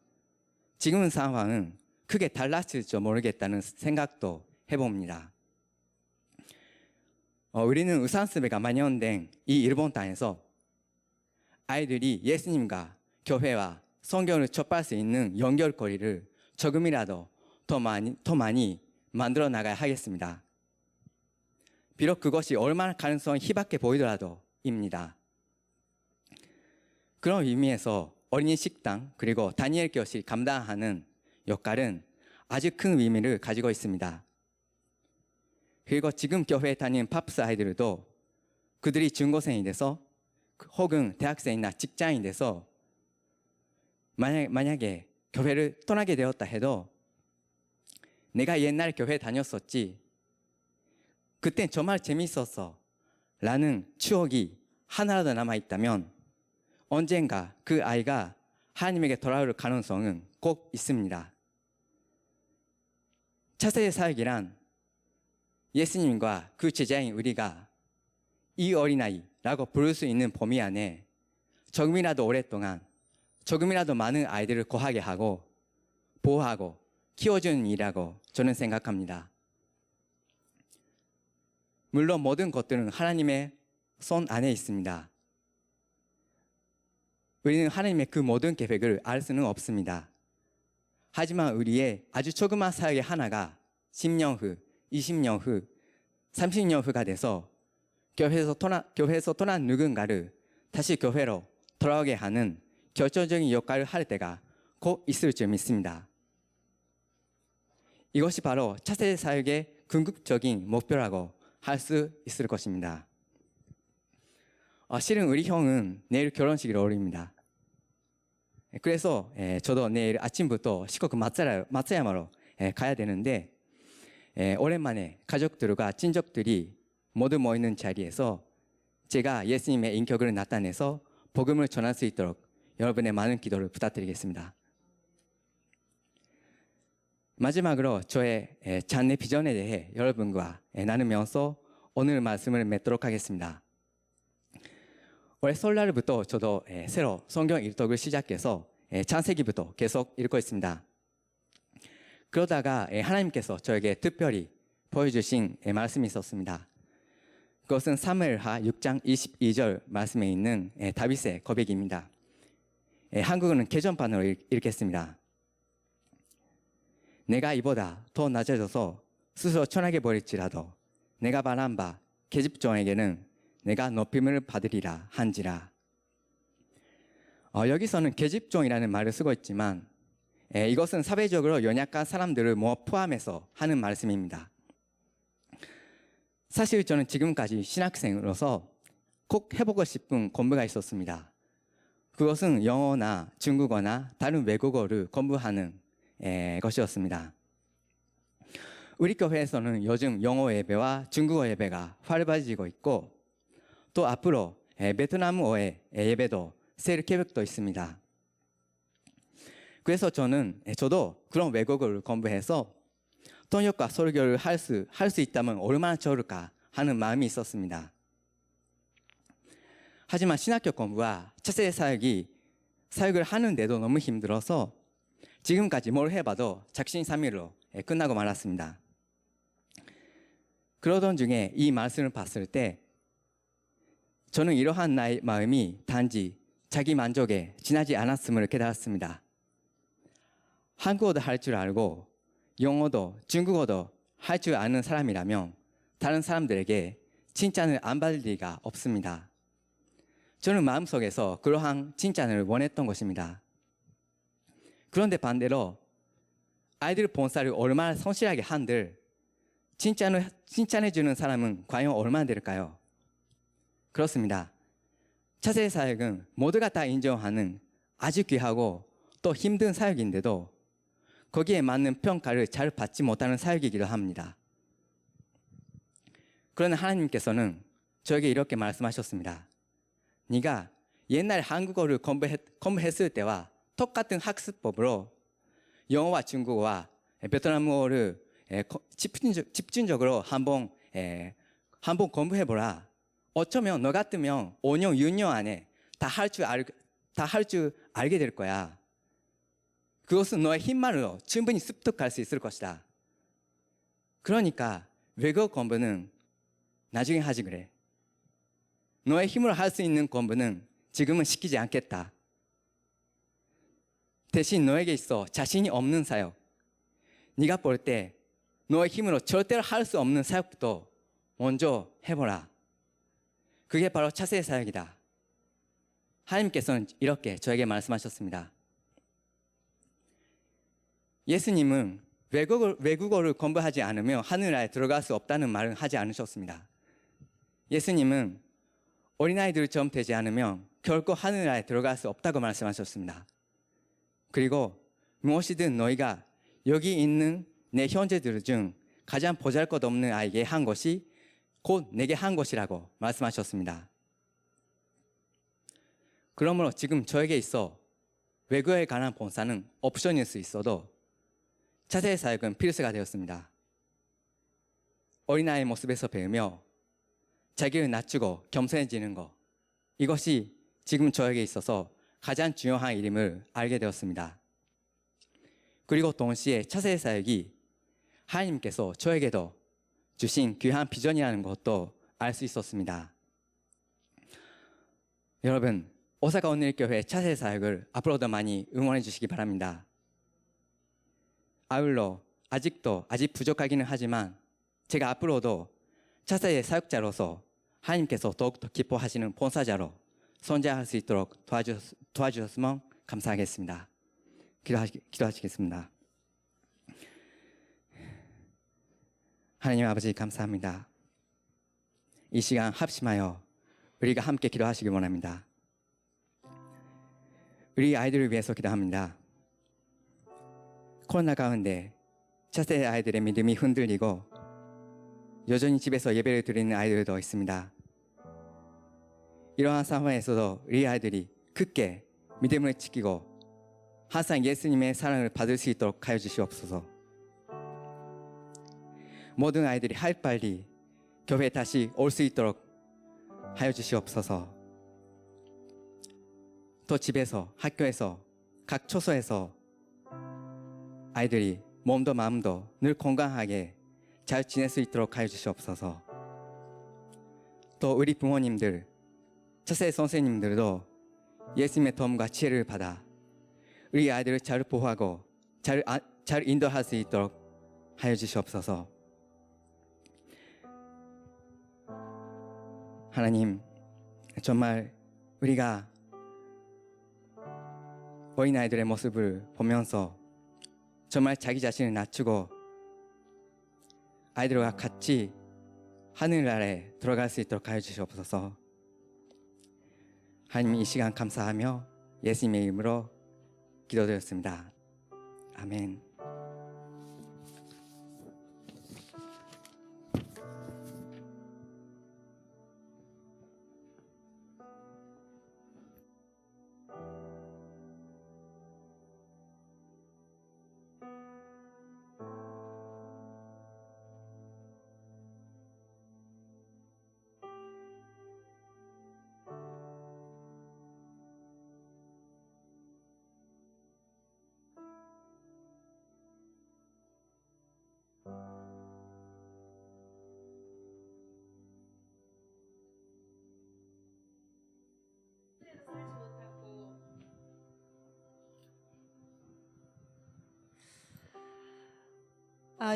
[SPEAKER 3] 지금 상황은 크게 달랐을지 모르겠다는 생각도 해봅니다. 우리는 우산스베가 만연된 이 일본 땅에서 아이들이 예수님과 교회와 성경을 접할 수 있는 연결고리를 조금이라도 더 많이 만들어 나가야 하겠습니다. 비록 그것이 얼마나 가능성이 희박해 보이더라도입니다. 그런 의미에서 어린이 식당 그리고 다니엘 교실이 감당하는 역할은 아주 큰 의미를 가지고 있습니다. 그리고 지금 교회에 다니는 팝스 아이들도 그들이 중고생이 돼서 혹은 대학생이나 직장인이 돼서 만약에 교회를 떠나게 되었다 해도 내가 옛날에 교회 다녔었지 그땐 정말 재밌었어 라는 추억이 하나라도 남아있다면 언젠가 그 아이가 하나님에게 돌아올 가능성은 꼭 있습니다. 차세대 사역이란 예수님과 그 제자인 우리가 이 어린아이라고 부를 수 있는 범위 안에 조금이라도 오랫동안 조금이라도 많은 아이들을 거하게 하고 보호하고 키워주는 일이라고 저는 생각합니다. 물론 모든 것들은 하나님의 손 안에 있습니다. 우리는 하나님의 그 모든 계획을 알 수는 없습니다. 하지만 우리의 아주 조그만 사역의 하나가 10년 후, 20년 후, 30년 후가 돼서 교회에서 떠난 누군가를 다시 교회로 돌아오게 하는 결정적인 역할을 할 때가 곧 있을 줄 믿습니다. 이것이 바로 차세대 사역의 궁극적인 목표라고 할 수 있을 것입니다. 실은 우리 형은 내일 결혼식을 올립니다. 그래서 저도 내일 아침부터 시코쿠 마츠야마로 가야 되는데 오랜만에 가족들과 친족들이 모두 모이는 자리에서 제가 예수님의 인격을 나타내서 복음을 전할 수 있도록 여러분의 많은 기도를 부탁드리겠습니다. 마지막으로 저의 장래 비전에 대해 여러분과 나누면서 오늘 말씀을 맺도록 하겠습니다. 올해 설날부터 저도 새로 성경 일독을 시작해서 창세기부터 계속 읽고 있습니다. 그러다가 하나님께서 저에게 특별히 보여주신 말씀이 있었습니다. 그것은 사무엘하 6장 22절 말씀에 있는 다윗의 고백입니다. 한국어는 개정판으로 읽겠습니다. 내가 이보다 더 낮아져서 스스로 천하게 버릴지라도 내가 바란 바 계집종에게는 내가 높임을 받으리라 한지라. 여기서는 계집종이라는 말을 쓰고 있지만 이것은 사회적으로 연약한 사람들을 포함해서 하는 말씀입니다. 사실 저는 지금까지 신학생으로서 꼭 해보고 싶은 공부가 있었습니다. 그것은 영어나 중국어나 다른 외국어를 공부하는 것이었습니다. 우리 교회에서는 요즘 영어 예배와 중국어 예배가 활발해지고 있고 또 앞으로 베트남어의 예배도 셀 계획도 있습니다. 그래서 저도 그런 외국어를 공부해서 통역과 설교를 할 수 있다면 얼마나 좋을까 하는 마음이 있었습니다. 하지만 신학교 공부와 차세대 사역을 하는데도 너무 힘들어서 지금까지 뭘 해봐도 작심삼일로 끝나고 말았습니다. 그러던 중에 이 말씀을 봤을 때 저는 이러한 나의 마음이 단지 자기 만족에 지나지 않았음을 깨달았습니다. 한국어도 할 줄 알고 영어도 중국어도 할 줄 아는 사람이라면 다른 사람들에게 칭찬을 안 받을 리가 없습니다. 저는 마음속에서 그러한 칭찬을 원했던 것입니다. 그런데 반대로 아이들 본사를 얼마나 성실하게 한들 칭찬해주는 사람은 과연 얼마나 될까요? 그렇습니다. 차세대 사역은 모두가 다 인정하는 아주 귀하고 또 힘든 사역인데도 거기에 맞는 평가를 잘 받지 못하는 사역이기도 합니다. 그러나 하나님께서는 저에게 이렇게 말씀하셨습니다. 네가 옛날 한국어를 공부했을 때와 똑같은 학습법으로 영어와 중국어와 베트남어를 집중적으로 한번 공부해보라. 어쩌면 너 같으면 5년, 6년 안에 다 할 줄 알게 될 거야. 그것은 너의 힘만으로 충분히 습득할 수 있을 것이다. 그러니까 외국어 공부는 나중에 하지 그래. 너의 힘으로 할 수 있는 공부는 지금은 시키지 않겠다. 대신 너에게 있어 자신이 없는 사역, 네가 볼 때 너의 힘으로 절대로 할 수 없는 사역부터 먼저 해보라. 그게 바로 차세의 사역이다. 하나님께서는 이렇게 저에게 말씀하셨습니다. 예수님은 외국어를 공부하지 않으면 하늘나라에 들어갈 수 없다는 말은 하지 않으셨습니다. 예수님은 어린아이들처럼 되지 않으면 결코 하늘나라에 들어갈 수 없다고 말씀하셨습니다. 그리고 무엇이든 너희가 여기 있는 내 형제들 중 가장 보잘것없는 아이에게 한 것이 곧 내게 한 것이라고 말씀하셨습니다. 그러므로 지금 저에게 있어 외국어에 관한 봉사는 옵션일 수 있어도 차세의 사역은 필수가 되었습니다. 어린아이의 모습에서 배우며 자기를 낮추고 겸손해지는 것, 이것이 지금 저에게 있어서 가장 중요한 일임을 알게 되었습니다. 그리고 동시에 차세의 사역이 하나님께서 저에게도 주신 귀한 비전이라는 것도 알 수 있었습니다. 여러분, 오사카 온누리교회 차세의 사역을 앞으로도 많이 응원해 주시기 바랍니다. 아울러 아직 부족하기는 하지만 제가 앞으로도 차세의 사역자로서 하나님께서 더욱더 기뻐하시는 봉사자로 선재할 수 있도록 도와주셨으면 감사하겠습니다. 기도하시겠습니다. 하나님 아버지 감사합니다. 이 시간 합심하여 우리가 함께 기도하시기 원합니다. 우리 아이들을 위해서 기도합니다. 코로나 가운데 차세의 아이들의 믿음이 흔들리고 여전히 집에서 예배를 드리는 아이들도 있습니다. 이러한 상황에서도 우리 아이들이 굳게 믿음을 지키고 항상 예수님의 사랑을 받을 수 있도록 하여 주시옵소서. 모든 아이들이 하루빨리 교회에 다시 올 수 있도록 하여 주시옵소서. 또 집에서, 학교에서, 각 초소에서 아이들이 몸도 마음도 늘 건강하게 잘 지낼 수 있도록 하여 주시옵소서. 또 우리 부모님들, 차세 선생님들도 예수님의 도움과 지혜를 받아 우리 아이들을 잘 보호하고 잘 인도할 수 있도록 하여 주시옵소서. 하나님, 정말 우리가 어린아이들의 모습을 보면서 정말 자기 자신을 낮추고 아이들과 같이 하늘나라에 들어갈 수 있도록 하여 주시옵소서. 하나님, 이 시간 감사하며 예수님의 이름으로 기도드렸습니다. 아멘.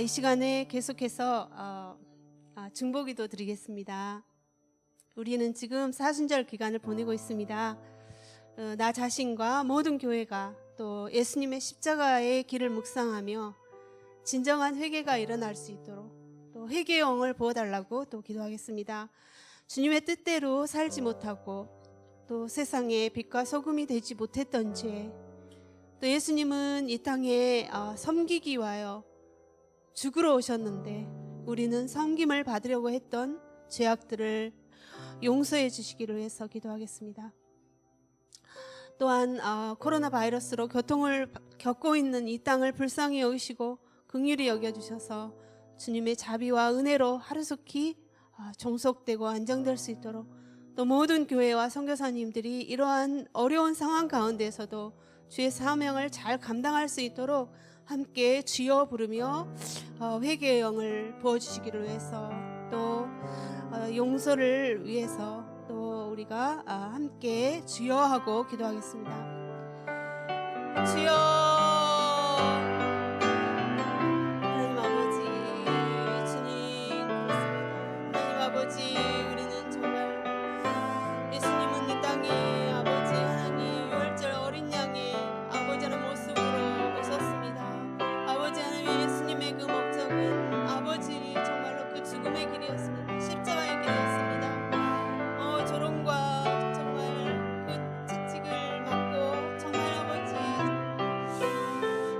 [SPEAKER 4] 이 시간에 계속해서 중보기도 드리겠습니다. 우리는 지금 사순절 기간을 보내고 있습니다. 나 자신과 모든 교회가 또 예수님의 십자가의 길을 묵상하며 진정한 회개가 일어날 수 있도록 또 회개의 영을 부어달라고 또 기도하겠습니다. 주님의 뜻대로 살지 못하고 또 세상에 빛과 소금이 되지 못했던 죄, 또 예수님은 이 땅에 섬기기 위하여 죽으러 오셨는데 우리는 섬김을 받으려고 했던 죄악들을 용서해 주시기를 위해서 기도하겠습니다. 또한 코로나 바이러스로 교통을 겪고 있는 이 땅을 불쌍히 여기시고 긍휼히 여겨주셔서 주님의 자비와 은혜로 하루속히 종속되고 안정될 수 있도록, 또 모든 교회와 선교사님들이 이러한 어려운 상황 가운데서도 주의 사명을 잘 감당할 수 있도록 함께 주여 부르며 회개의 영을 부어주시기를 위해서, 또 용서를 위해서 또 우리가 함께 주여 하고 기도하겠습니다. 주여, 하나님 아버지, 주님, 그렇습니다. 하나님 아버지, 우리는 정말 예수님은 이 땅에 아버지 하나님 유월절 어린 양의 아버지 하나님 모습으로 오셨습니다. 아버지 하나님, 예수님의 그 목적은 아버지 정말로 그 죽음의 길이었습니다. 십자가의 길이었습니다. 조롱과 정말 그 채찍을 맞고 정말 아버지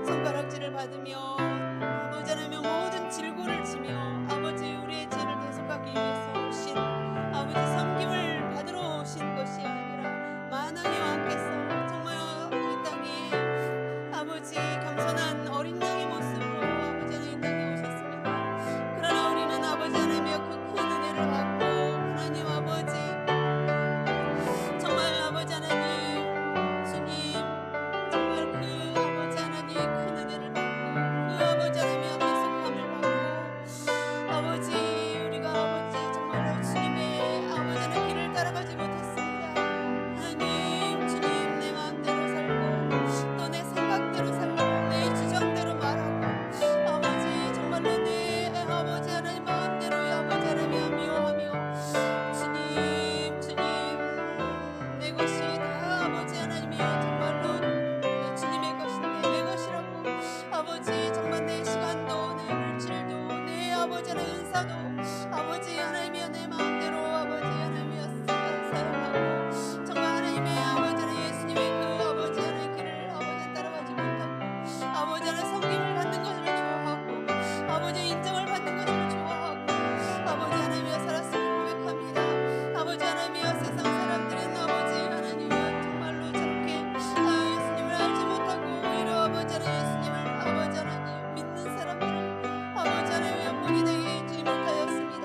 [SPEAKER 4] 손가락질을 받으며 아버지 하나님 모든 질고를 지며 아버지 우리의 죄를 대속하기 위해서 오신 아버지 섬김을 받으러 오신 것이 아니라 만왕의 왕께서 정말 이 땅에 아버지 겸손한 어린 양의 모습으로 아버지 하나님 이 땅에 오셨습니다. 그러나 우리는 아버지 하나님의 그 큰 은혜를 받고 하나님 아버지 정말 아버지 하나님 주님 정말 그 아버지 하나님의 큰 은혜를 받고 그 아버지 하나님의 대속함을 받고 아버지 우리가 아버지 정말로 주님의 아버지 하나님 길을 따라가지 못했습니다. 하나님 주님 내 마음대로 살고 또 내 생각대로 살고 내 주장대로 말하고 아버지 정말로 내 아버지 하나님 마음대로 아버지 하나님 미워하며 주님 내 것이 다 아버지 하나님이여 정말로 주님의 것인데 내 것이라고 아버지 정말 내 시간도 내 물질도 내 아버지 하나님 은사도 아버지 하나님이여 내 마음대로 아버지 하나님이여 사용하고 정말 하나님의 아버지 하나님 예수님의 그 아버지 하나님 길을 아버지 따라가지 못하고 아버지 하나님 섬김을 받는 것을 좋아하고 아버지 인정을 받는 것을 좋아하고 아버지 하나님이여 살았음을 고백합니다. 아버지 하나님이여 세상 사람들은 아버지 하나님이여 정말로 저렇게 예수님을 알지 못하고 오히려 아버지 하나님 예수님을 아버지 하나님 믿는 사람들을 아버지 하나님이여 본인에게 주님 못하였습니다.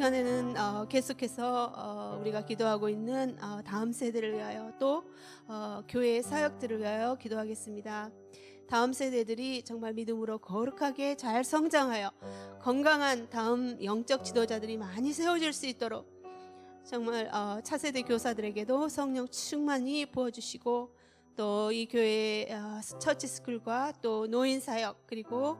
[SPEAKER 4] 시간에는 계속해서 우리가 기도하고 있는 다음 세대를 위하여 또 교회 사역들을 위하여 기도하겠습니다. 다음 세대들이 정말 믿음으로 거룩하게 잘 성장하여 건강한 다음 영적 지도자들이 많이 세워질 수 있도록 정말 차세대 교사들에게도 성령 충만히 부어주시고 또 이 교회 처치 스쿨과 또 노인 사역 그리고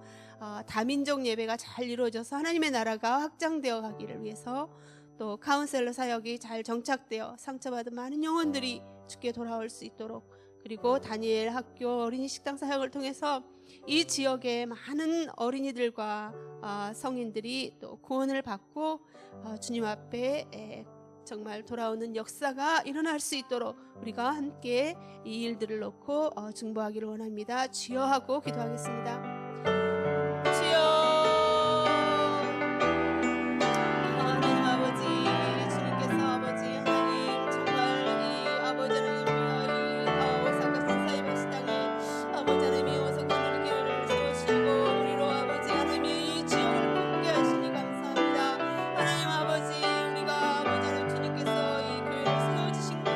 [SPEAKER 4] 다민족 예배가 잘 이루어져서 하나님의 나라가 확장되어 가기를 위해서 또 카운셀러 사역이 잘 정착되어 상처받은 많은 영혼들이 주께 돌아올 수 있도록 그리고 다니엘 학교 어린이 식당 사역을 통해서 이 지역의 많은 어린이들과 성인들이 또 구원을 받고 주님 앞에 정말 돌아오는 역사가 일어날 수 있도록 우리가 함께 이 일들을 놓고 중보하기를 원합니다. 주여 하고 기도하겠습니다. 주여 하나님 아버지 주님께서 아버지 하나님 정말 이 아버지 하나님 이 오사카 센사이바 시당에 아버지 하나님이 오사카 교회를 세우시고 우리로 아버지 하나님이 이 지역을 굳게 하시니 감사합니다. 하나님 아버지 우리가 아버지 하나님 주님께서 이 교회를 세워주신 것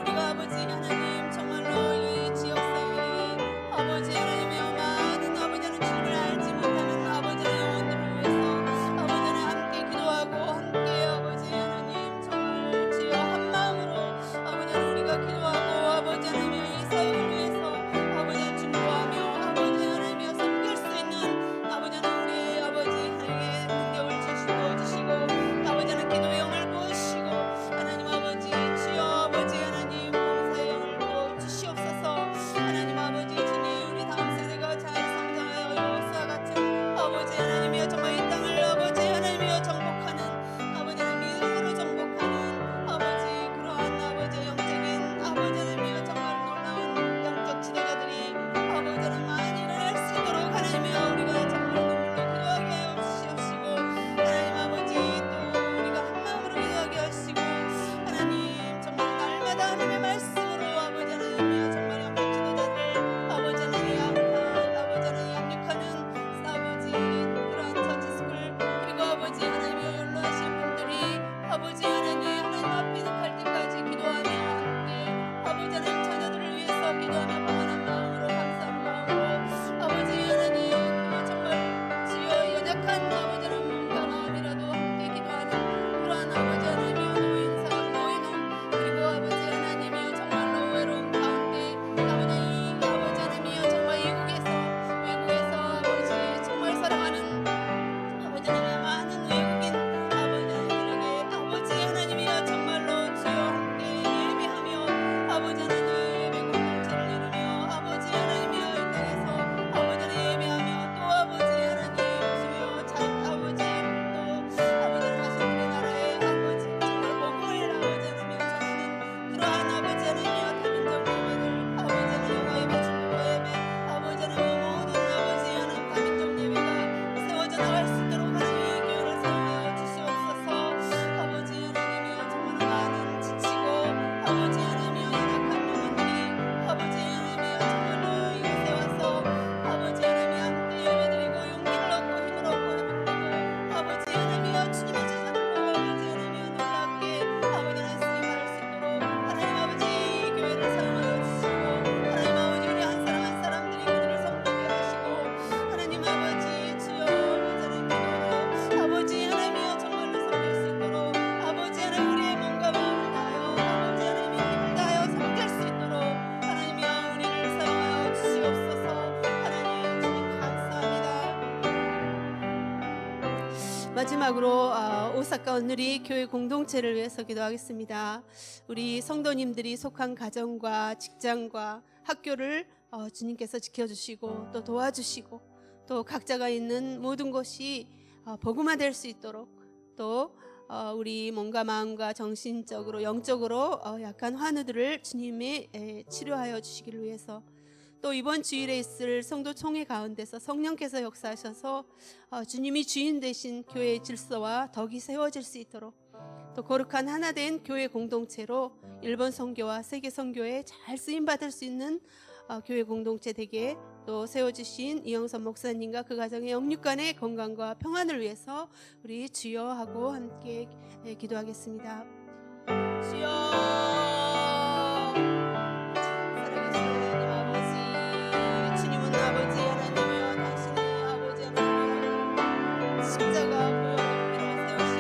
[SPEAKER 4] 우리가 아버지 하나님 정말로 이 지역사회에 아버지 하나님이여 많은 아버지 하나님 주님을 알지 못하는 아버지 영혼들을 위해서 아버지 하나님 함께 기도하고 함께 아버지 하나님 정말 주여 한 마음으로 아버지 하나님 우리가 기도하고 아버지 하나님이여 이 사역을 위해서 아버지 하나님 중보하며 아버지 하나님이여 섬길 수 있는 아버지 하나님 우리의 아버지 하나님의 능력을 주시고 아버지 하나님 기도의 영을 부으시고 하나님 아버지 주여 아버지 하나님 봉사의 영을 부어 주시옵소서. 하나님 아버지 주님 우리 다음 세대가 잘 성장하여 이곳과 같은 아버지 하나님이여 정말 이 땅을 아버지 하나님이여 정복하는 아버지 하나님 믿음으로 정복하는 아버지 그러한 아버지 영적인 아버지 하나님이여 정말 놀라운 영적 지도자들이 아버지 하나님 많이 일어날 수 있도록 하나님이여 우리가 정말 눈물로 기도하게 하여 주시옵시고 하나님 아버지 또 우리가 한 마음으로 기도하게 하시고 하나님 정말 날마다 하나님의 말씀으로 아버지 하나님이여 정말 영적 지도자들 아버지 하나님 아버지 하나님 양육하는 아버지 그러한 처치스쿨 그리고 아버지 하나님이여 연로하신 분들이 아버지 하나님 앞에 갈 때까지 기도하며 함께 아버지 하나님 자녀들을 위해서 기도하며 평안한 마음으로 감사한 마음으로 아버지 하나님 정말 주여 연약한 아버지 하나님 몸과 마음이라도 함께 기도하는 그러한 아버지 하나님이여 노인사역 노인홈 그리고 아버지 하나님이여 정말로 외로움 가운데 아버지 하나님이여 정말 이국에서 외국에서 아버지 정말 사랑하는 아버지 하나님 많은 외국인 아버지 하나님들에게 아버지 하나님이여 정말로 주여 함께 예배하며 아버지 하나님 예배 공동체를 이루며 아버지 하나님이여 이 땅에서 아버지 하나님 예배하며 또 아버지 하나님 주여 참 아버지 또 아버지 하나님 우리나라의 아버지 정말 복음을 아버지 하나님이여 전하는 그러한 아버지 하나님이여 다민족 예배들 아버지 하나님 영어 예배 중국어 예배 아버지 하나님 모든 아버지 하나님 다민족 예배가 세워져 나갈 수 있도록 하나님 이 교회를 사용하여 주시옵소서. 아버지 하나님이여 정말 많은 지치고 아버지 하나님이여 연약한 영혼들이 아버지 하나님이여 정말로 이곳에 와서 아버지 하나님이 함께 예배드리고 용기를 얻고 힘을 얻고 회복되고 아버지 하나님이여 주님의 제자들로 아버지 하나님이여 놀랍게 아버지 하나님 쓰임받을 수 있도록 하나님 아버지 이 교회를 사용하여 주시고 하나님 아버지 우리 한 사람 한 사람들이 그들을 섬기게 하시고 하나님 아버지 주여 아버지 하나님 아버지 하나님이여 정말로 섬길 수 있도록 아버지 하나님 우리의 몸과 마음을 다하여 아버지 하나님의 힘을 다하여 섬길 수 있도록 하나님이여 우리를 사용하여 주시옵소서. 하나님 주님 감사합니다. 마지막으로 오사카 온누리 교회 공동체를 위해서 기도하겠습니다. 우리 성도님들이 속한 가정과 직장과 학교를 주님께서 지켜주시고 또 도와주시고 또 각자가 있는 모든 곳이 복음화될 수 있도록 또 우리 몸과 마음과 정신적으로 영적으로 약한 환우들을 주님이 치료하여 주시기를 위해서 또 이번 주일에 있을 성도 총회 가운데서 성령께서 역사하셔서 주님이 주인 되신 교회의 질서와 덕이 세워질 수 있도록 또 거룩한 하나된 교회 공동체로 일본 선교와 세계 선교에 잘 쓰임 받을 수 있는 교회 공동체 되게 또 세워주신 이영선 목사님과 그 가정의 영육간의 건강과 평안을 위해서 우리 주여 하고 함께 기도하겠습니다. 주여, 사랑하시는 하나님 아버지, 주님은 아버지 하나님이여, 당신의 아버지 하나님이여, 십자가 보혈의 피로 세우신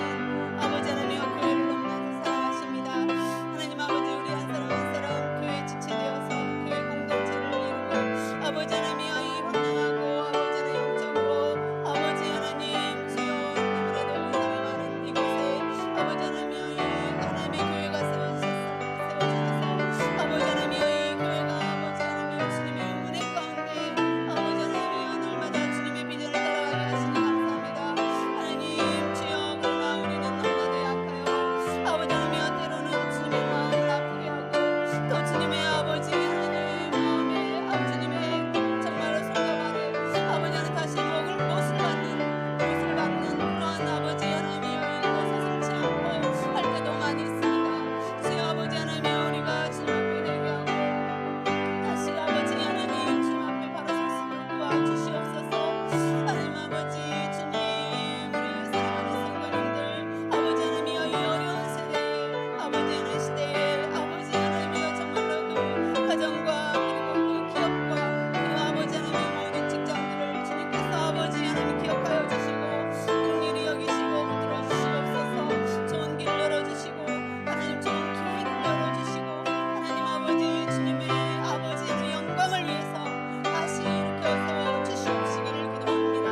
[SPEAKER 4] 아버지 하나님이여, 교회를 너무나 사랑하십니다. 하나님 아버지, 우리 한 사람 한 사람 교회 지체되어서 교회 공동체를 이루고 아버지 하나님이여, 이 헌당하고 아버지 하나님 영적으로 아버지 하나님 주여 너무나도 사랑하는 이곳에 아버지 하나님이여, 이 하나님의 교회가 세워지셔서 아버지 하나님이여, 이 교회가 아버지 하나님이여, 주님의 은혜 가운데 아버지 하나님이여, 날마다 주님의 비전을 따라가게 하시니 감사합니다. 하나님 주여, 그러나 우리는 너무나도 약하여 아버지 하나님이여, 때로는 주님의 마음을 아프게 하고 또 주님의 아버지 하나님 마음에 주님의 정말로 손과 발에 아버지 하나님 다시 못을 받는 그러한 아버지 하나님이여, 이곳에 숨지 않고 할 때도 많이 있습니다. 주여 아버지 하나님이여, 우리가 주님 앞에 회개하고 다시 아버지 하나님 주님 앞에 바로 설 수 있도록 도와주시옵소서. 하나님 아버지 주님, 우리 사랑하는 성도님들 아버지 하나님이여, 이 어려운 세대에 아버지 하나님 시대에 아버지 하나님이여, 정말로 그 가정과 그리고 그 기업과 그 아버지 하나님의 모든 직장들을 주님께서 아버지 하나님 기억하여 주시고 긍휼히 여기시고 붙들어 주시옵소서. 좋은 길 열어주시고 하나님 좋은 기회를 열어주시고 하나님 아버지 주님의 아버지 하나님 영광을 위해서 다시 일으켜 세워 주시옵시기를 기도합니다.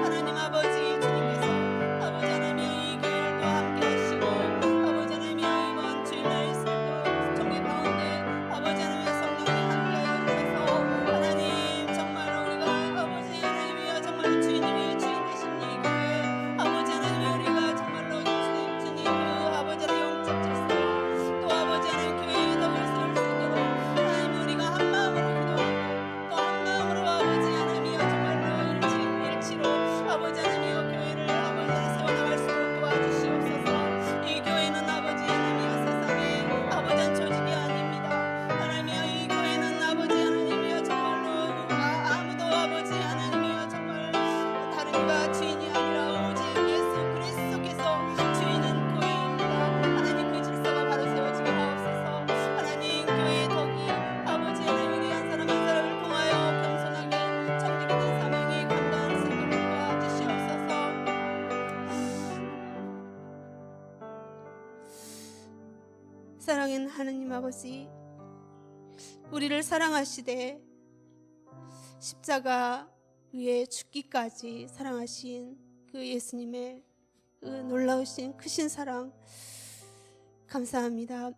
[SPEAKER 4] 하나님 아버지 주님께서 아버지 하나님의 이 교회를 또 함께 하시고 아버지 하나님의 이번 주일날 있을 정기 가운데 아버지 하나님의 성령님 함께 하셔서 하나님 정말로 우리가 아버지 하나님이여, 정말로 주님이 주인 되신 이 교회 아버지 하나님이 우리가 정말로 주님 그 아버지 하나님 영적 질서 또 아버지 하나님 교회의 덕을 세울 수 있도록 하나님 우리가 한 마음으로 기도하고 또 한 마음으로 아버지 하나님이여, 정말로 일치로 아버지 하나님이여, 교회를 아버지 하나님 세워나갈 수 있도록 도와주시옵소서. 이 교회는 아버지 하나님이여, 세상에 아버지 한 조직이 아닙니다. 하나님이여, 이 교회는 아버지 하나님이여, 정말로 아무도 아버지 하나님이여, 정말 다른 이가 주인이 아니라 오직 예수 그리스도께서 주인은 교회입니다. 하나님 그 질서가 바로 세워지게 하옵소서. 하나님 교회의 덕이 아버지 하나님 우리 한 사람 한 사람을 통하여 겸손하게 정직한 사명이 감당할 수 있도록 도와주시옵소서. 사랑하는 하나님 아버지, 우리를 사랑하시되 십자가 위에 죽기까지 사랑하신 그 예수님의 그 놀라우신 크신 사랑 감사합니다.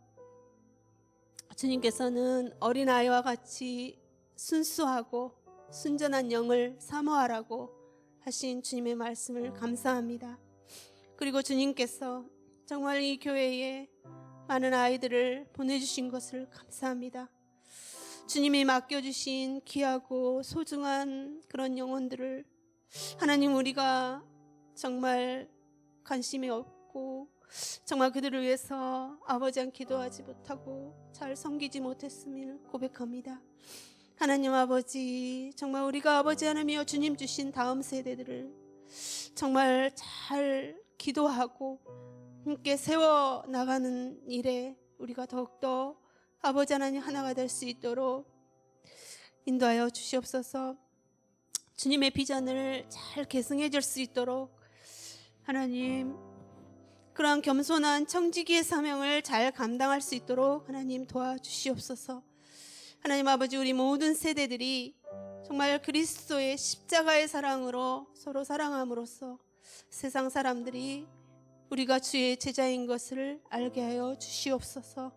[SPEAKER 4] 주님께서는 어린아이와 같이 순수하고 순전한 영을 사모하라고 하신 주님의 말씀을 감사합니다. 그리고 주님께서 정말 이 교회에 많은 아이들을 보내주신 것을 감사합니다. 주님이 맡겨주신 귀하고 소중한 그런 영혼들을 하나님 우리가 정말 관심이 없고 정말 그들을 위해서 아버지한 기도하지 못하고 잘 섬기지 못했음을 고백합니다. 하나님 아버지, 정말 우리가 아버지 하나님이여 주님 주신 다음 세대들을 정말 잘 기도하고 함께 세워나가는 일에 우리가 더욱더 아버지 하나님 하나가 될 수 있도록 인도하여 주시옵소서. 주님의 비전을 잘 계승해 줄 수 있도록 하나님 그러한 겸손한 청지기의 사명을 잘 감당할 수 있도록 하나님 도와주시옵소서. 하나님 아버지, 우리 모든 세대들이 정말 그리스도의 십자가의 사랑으로 서로 사랑함으로써 세상 사람들이 우리가 주의 제자인 것을 알게 하여 주시옵소서.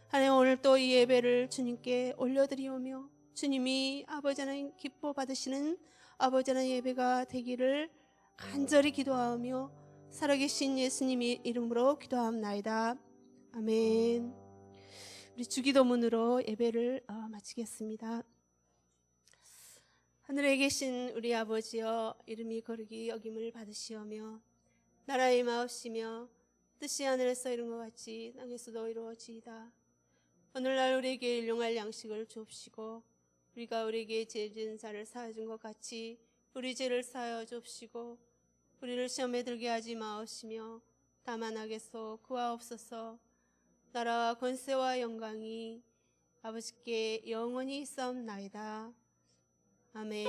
[SPEAKER 4] 하나님, 오늘 또 이 예배를 주님께 올려드리오며 주님이 아버지 하나님 기뻐 받으시는 아버지 하나님 예배가 되기를 간절히 기도하며 살아계신 예수님의 이름으로 기도합나이다. 아멘. 우리 주기도문으로 예배를 마치겠습니다. 하늘에 계신 우리 아버지여, 이름이 거룩히 여김을 받으시오며 나라의 마옵시며 뜻이 하늘에서 이룬 것 같이 땅에서도 이루어지이다. 오늘날 우리에게 일용할 양식을 주옵시고 우리가 우리에게 죄 지은 자를 사하여 준 것 같이 우리 죄를 사하여 줍시고 우리를 시험에 들게 하지 마옵시며 다만 악에서 구하옵소서. 나라와 권세와 영광이 아버지께 영원히 있사옵나이다. 아멘.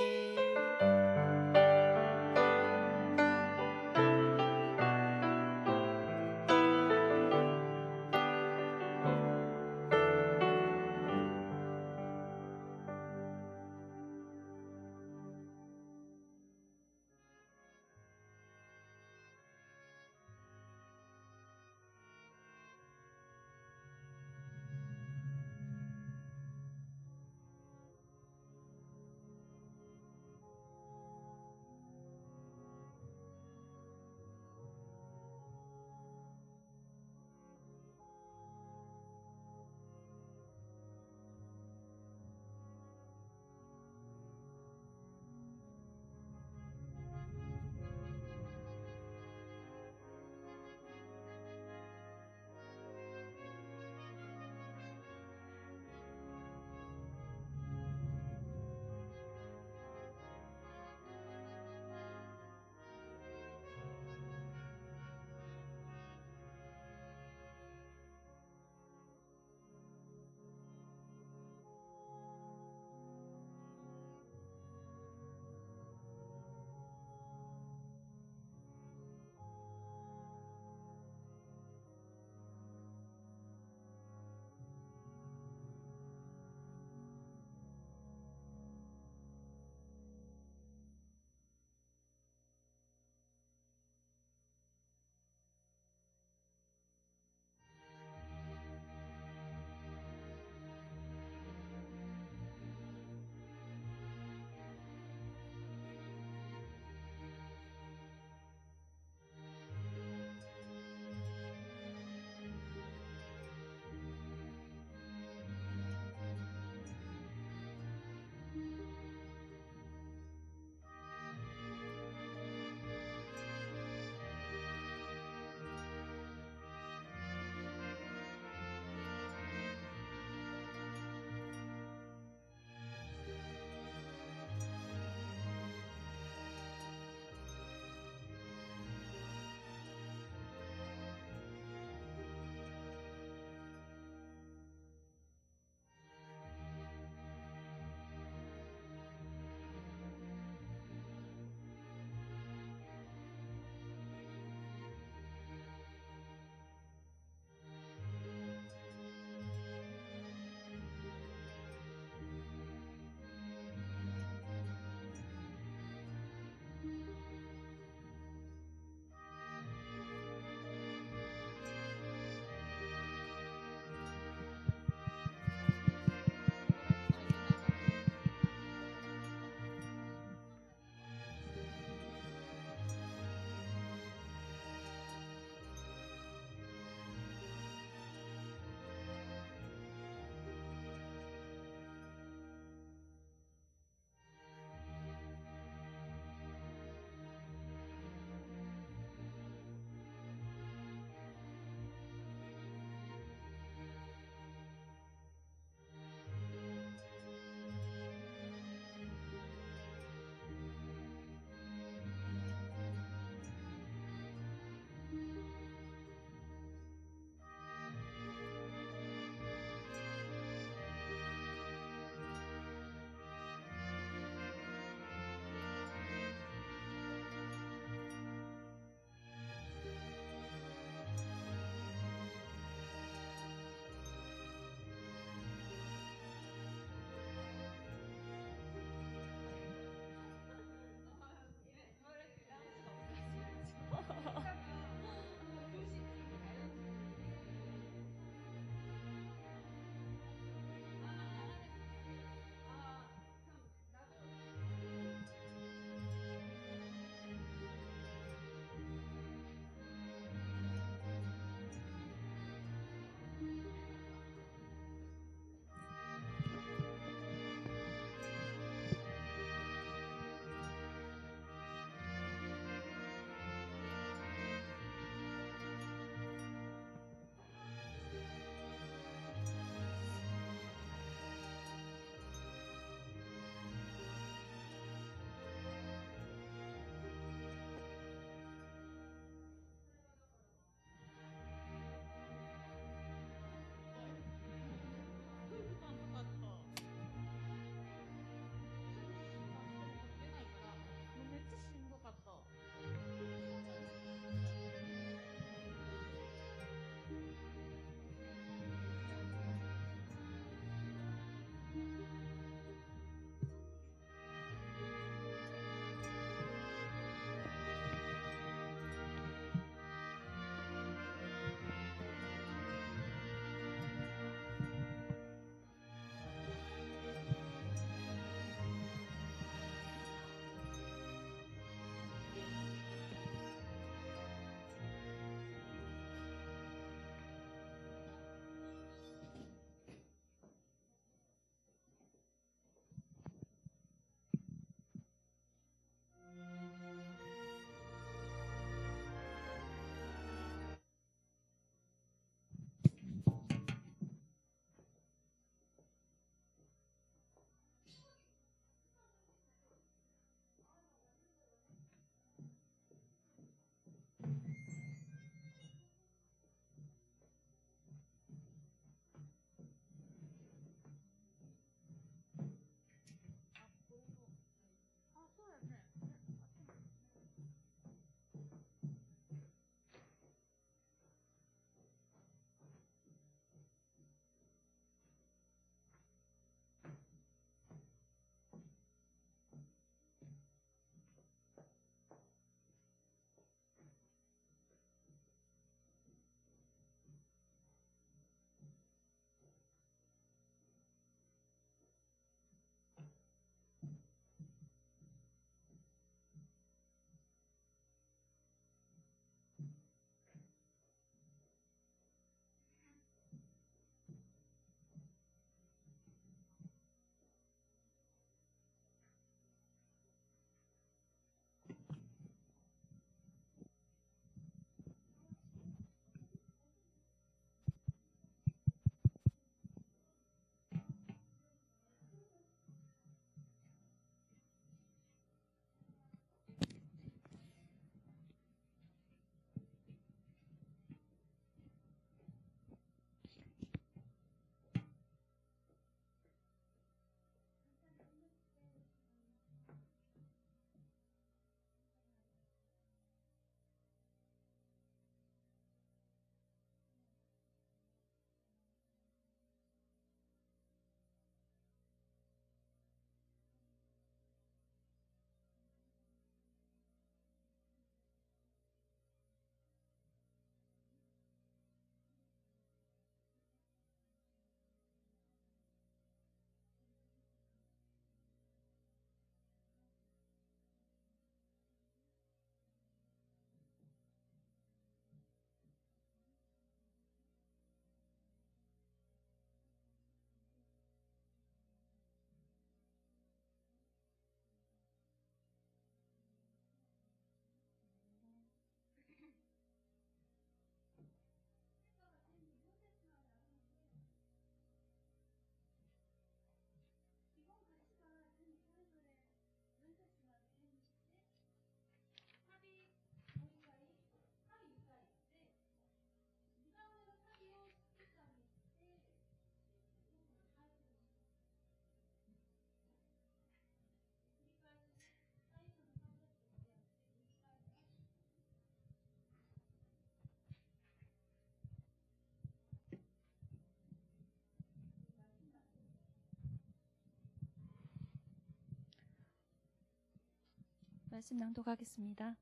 [SPEAKER 5] 말씀 낭독하겠습니다.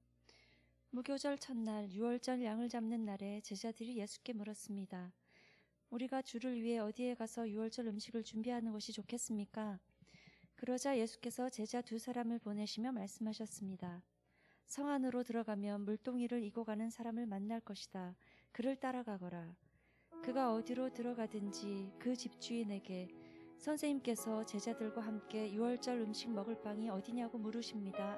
[SPEAKER 5] 무교절 첫날 유월절 양을 잡는 날에 제자들이 예수께 물었습니다. 우리가 주를 위해 어디에 가서 유월절 음식을 준비하는 것이 좋겠습니까? 그러자 예수께서 제자 2사람을 보내시며 말씀하셨습니다. 성 안으로 들어가면 물동이를 이고 가는 사람을 만날 것이다. 그를 따라가거라. 그가 어디로 들어가든지 그 집주인에게 선생님께서 제자들과 함께 유월절 음식 먹을 방이 어디냐고 물으십니다.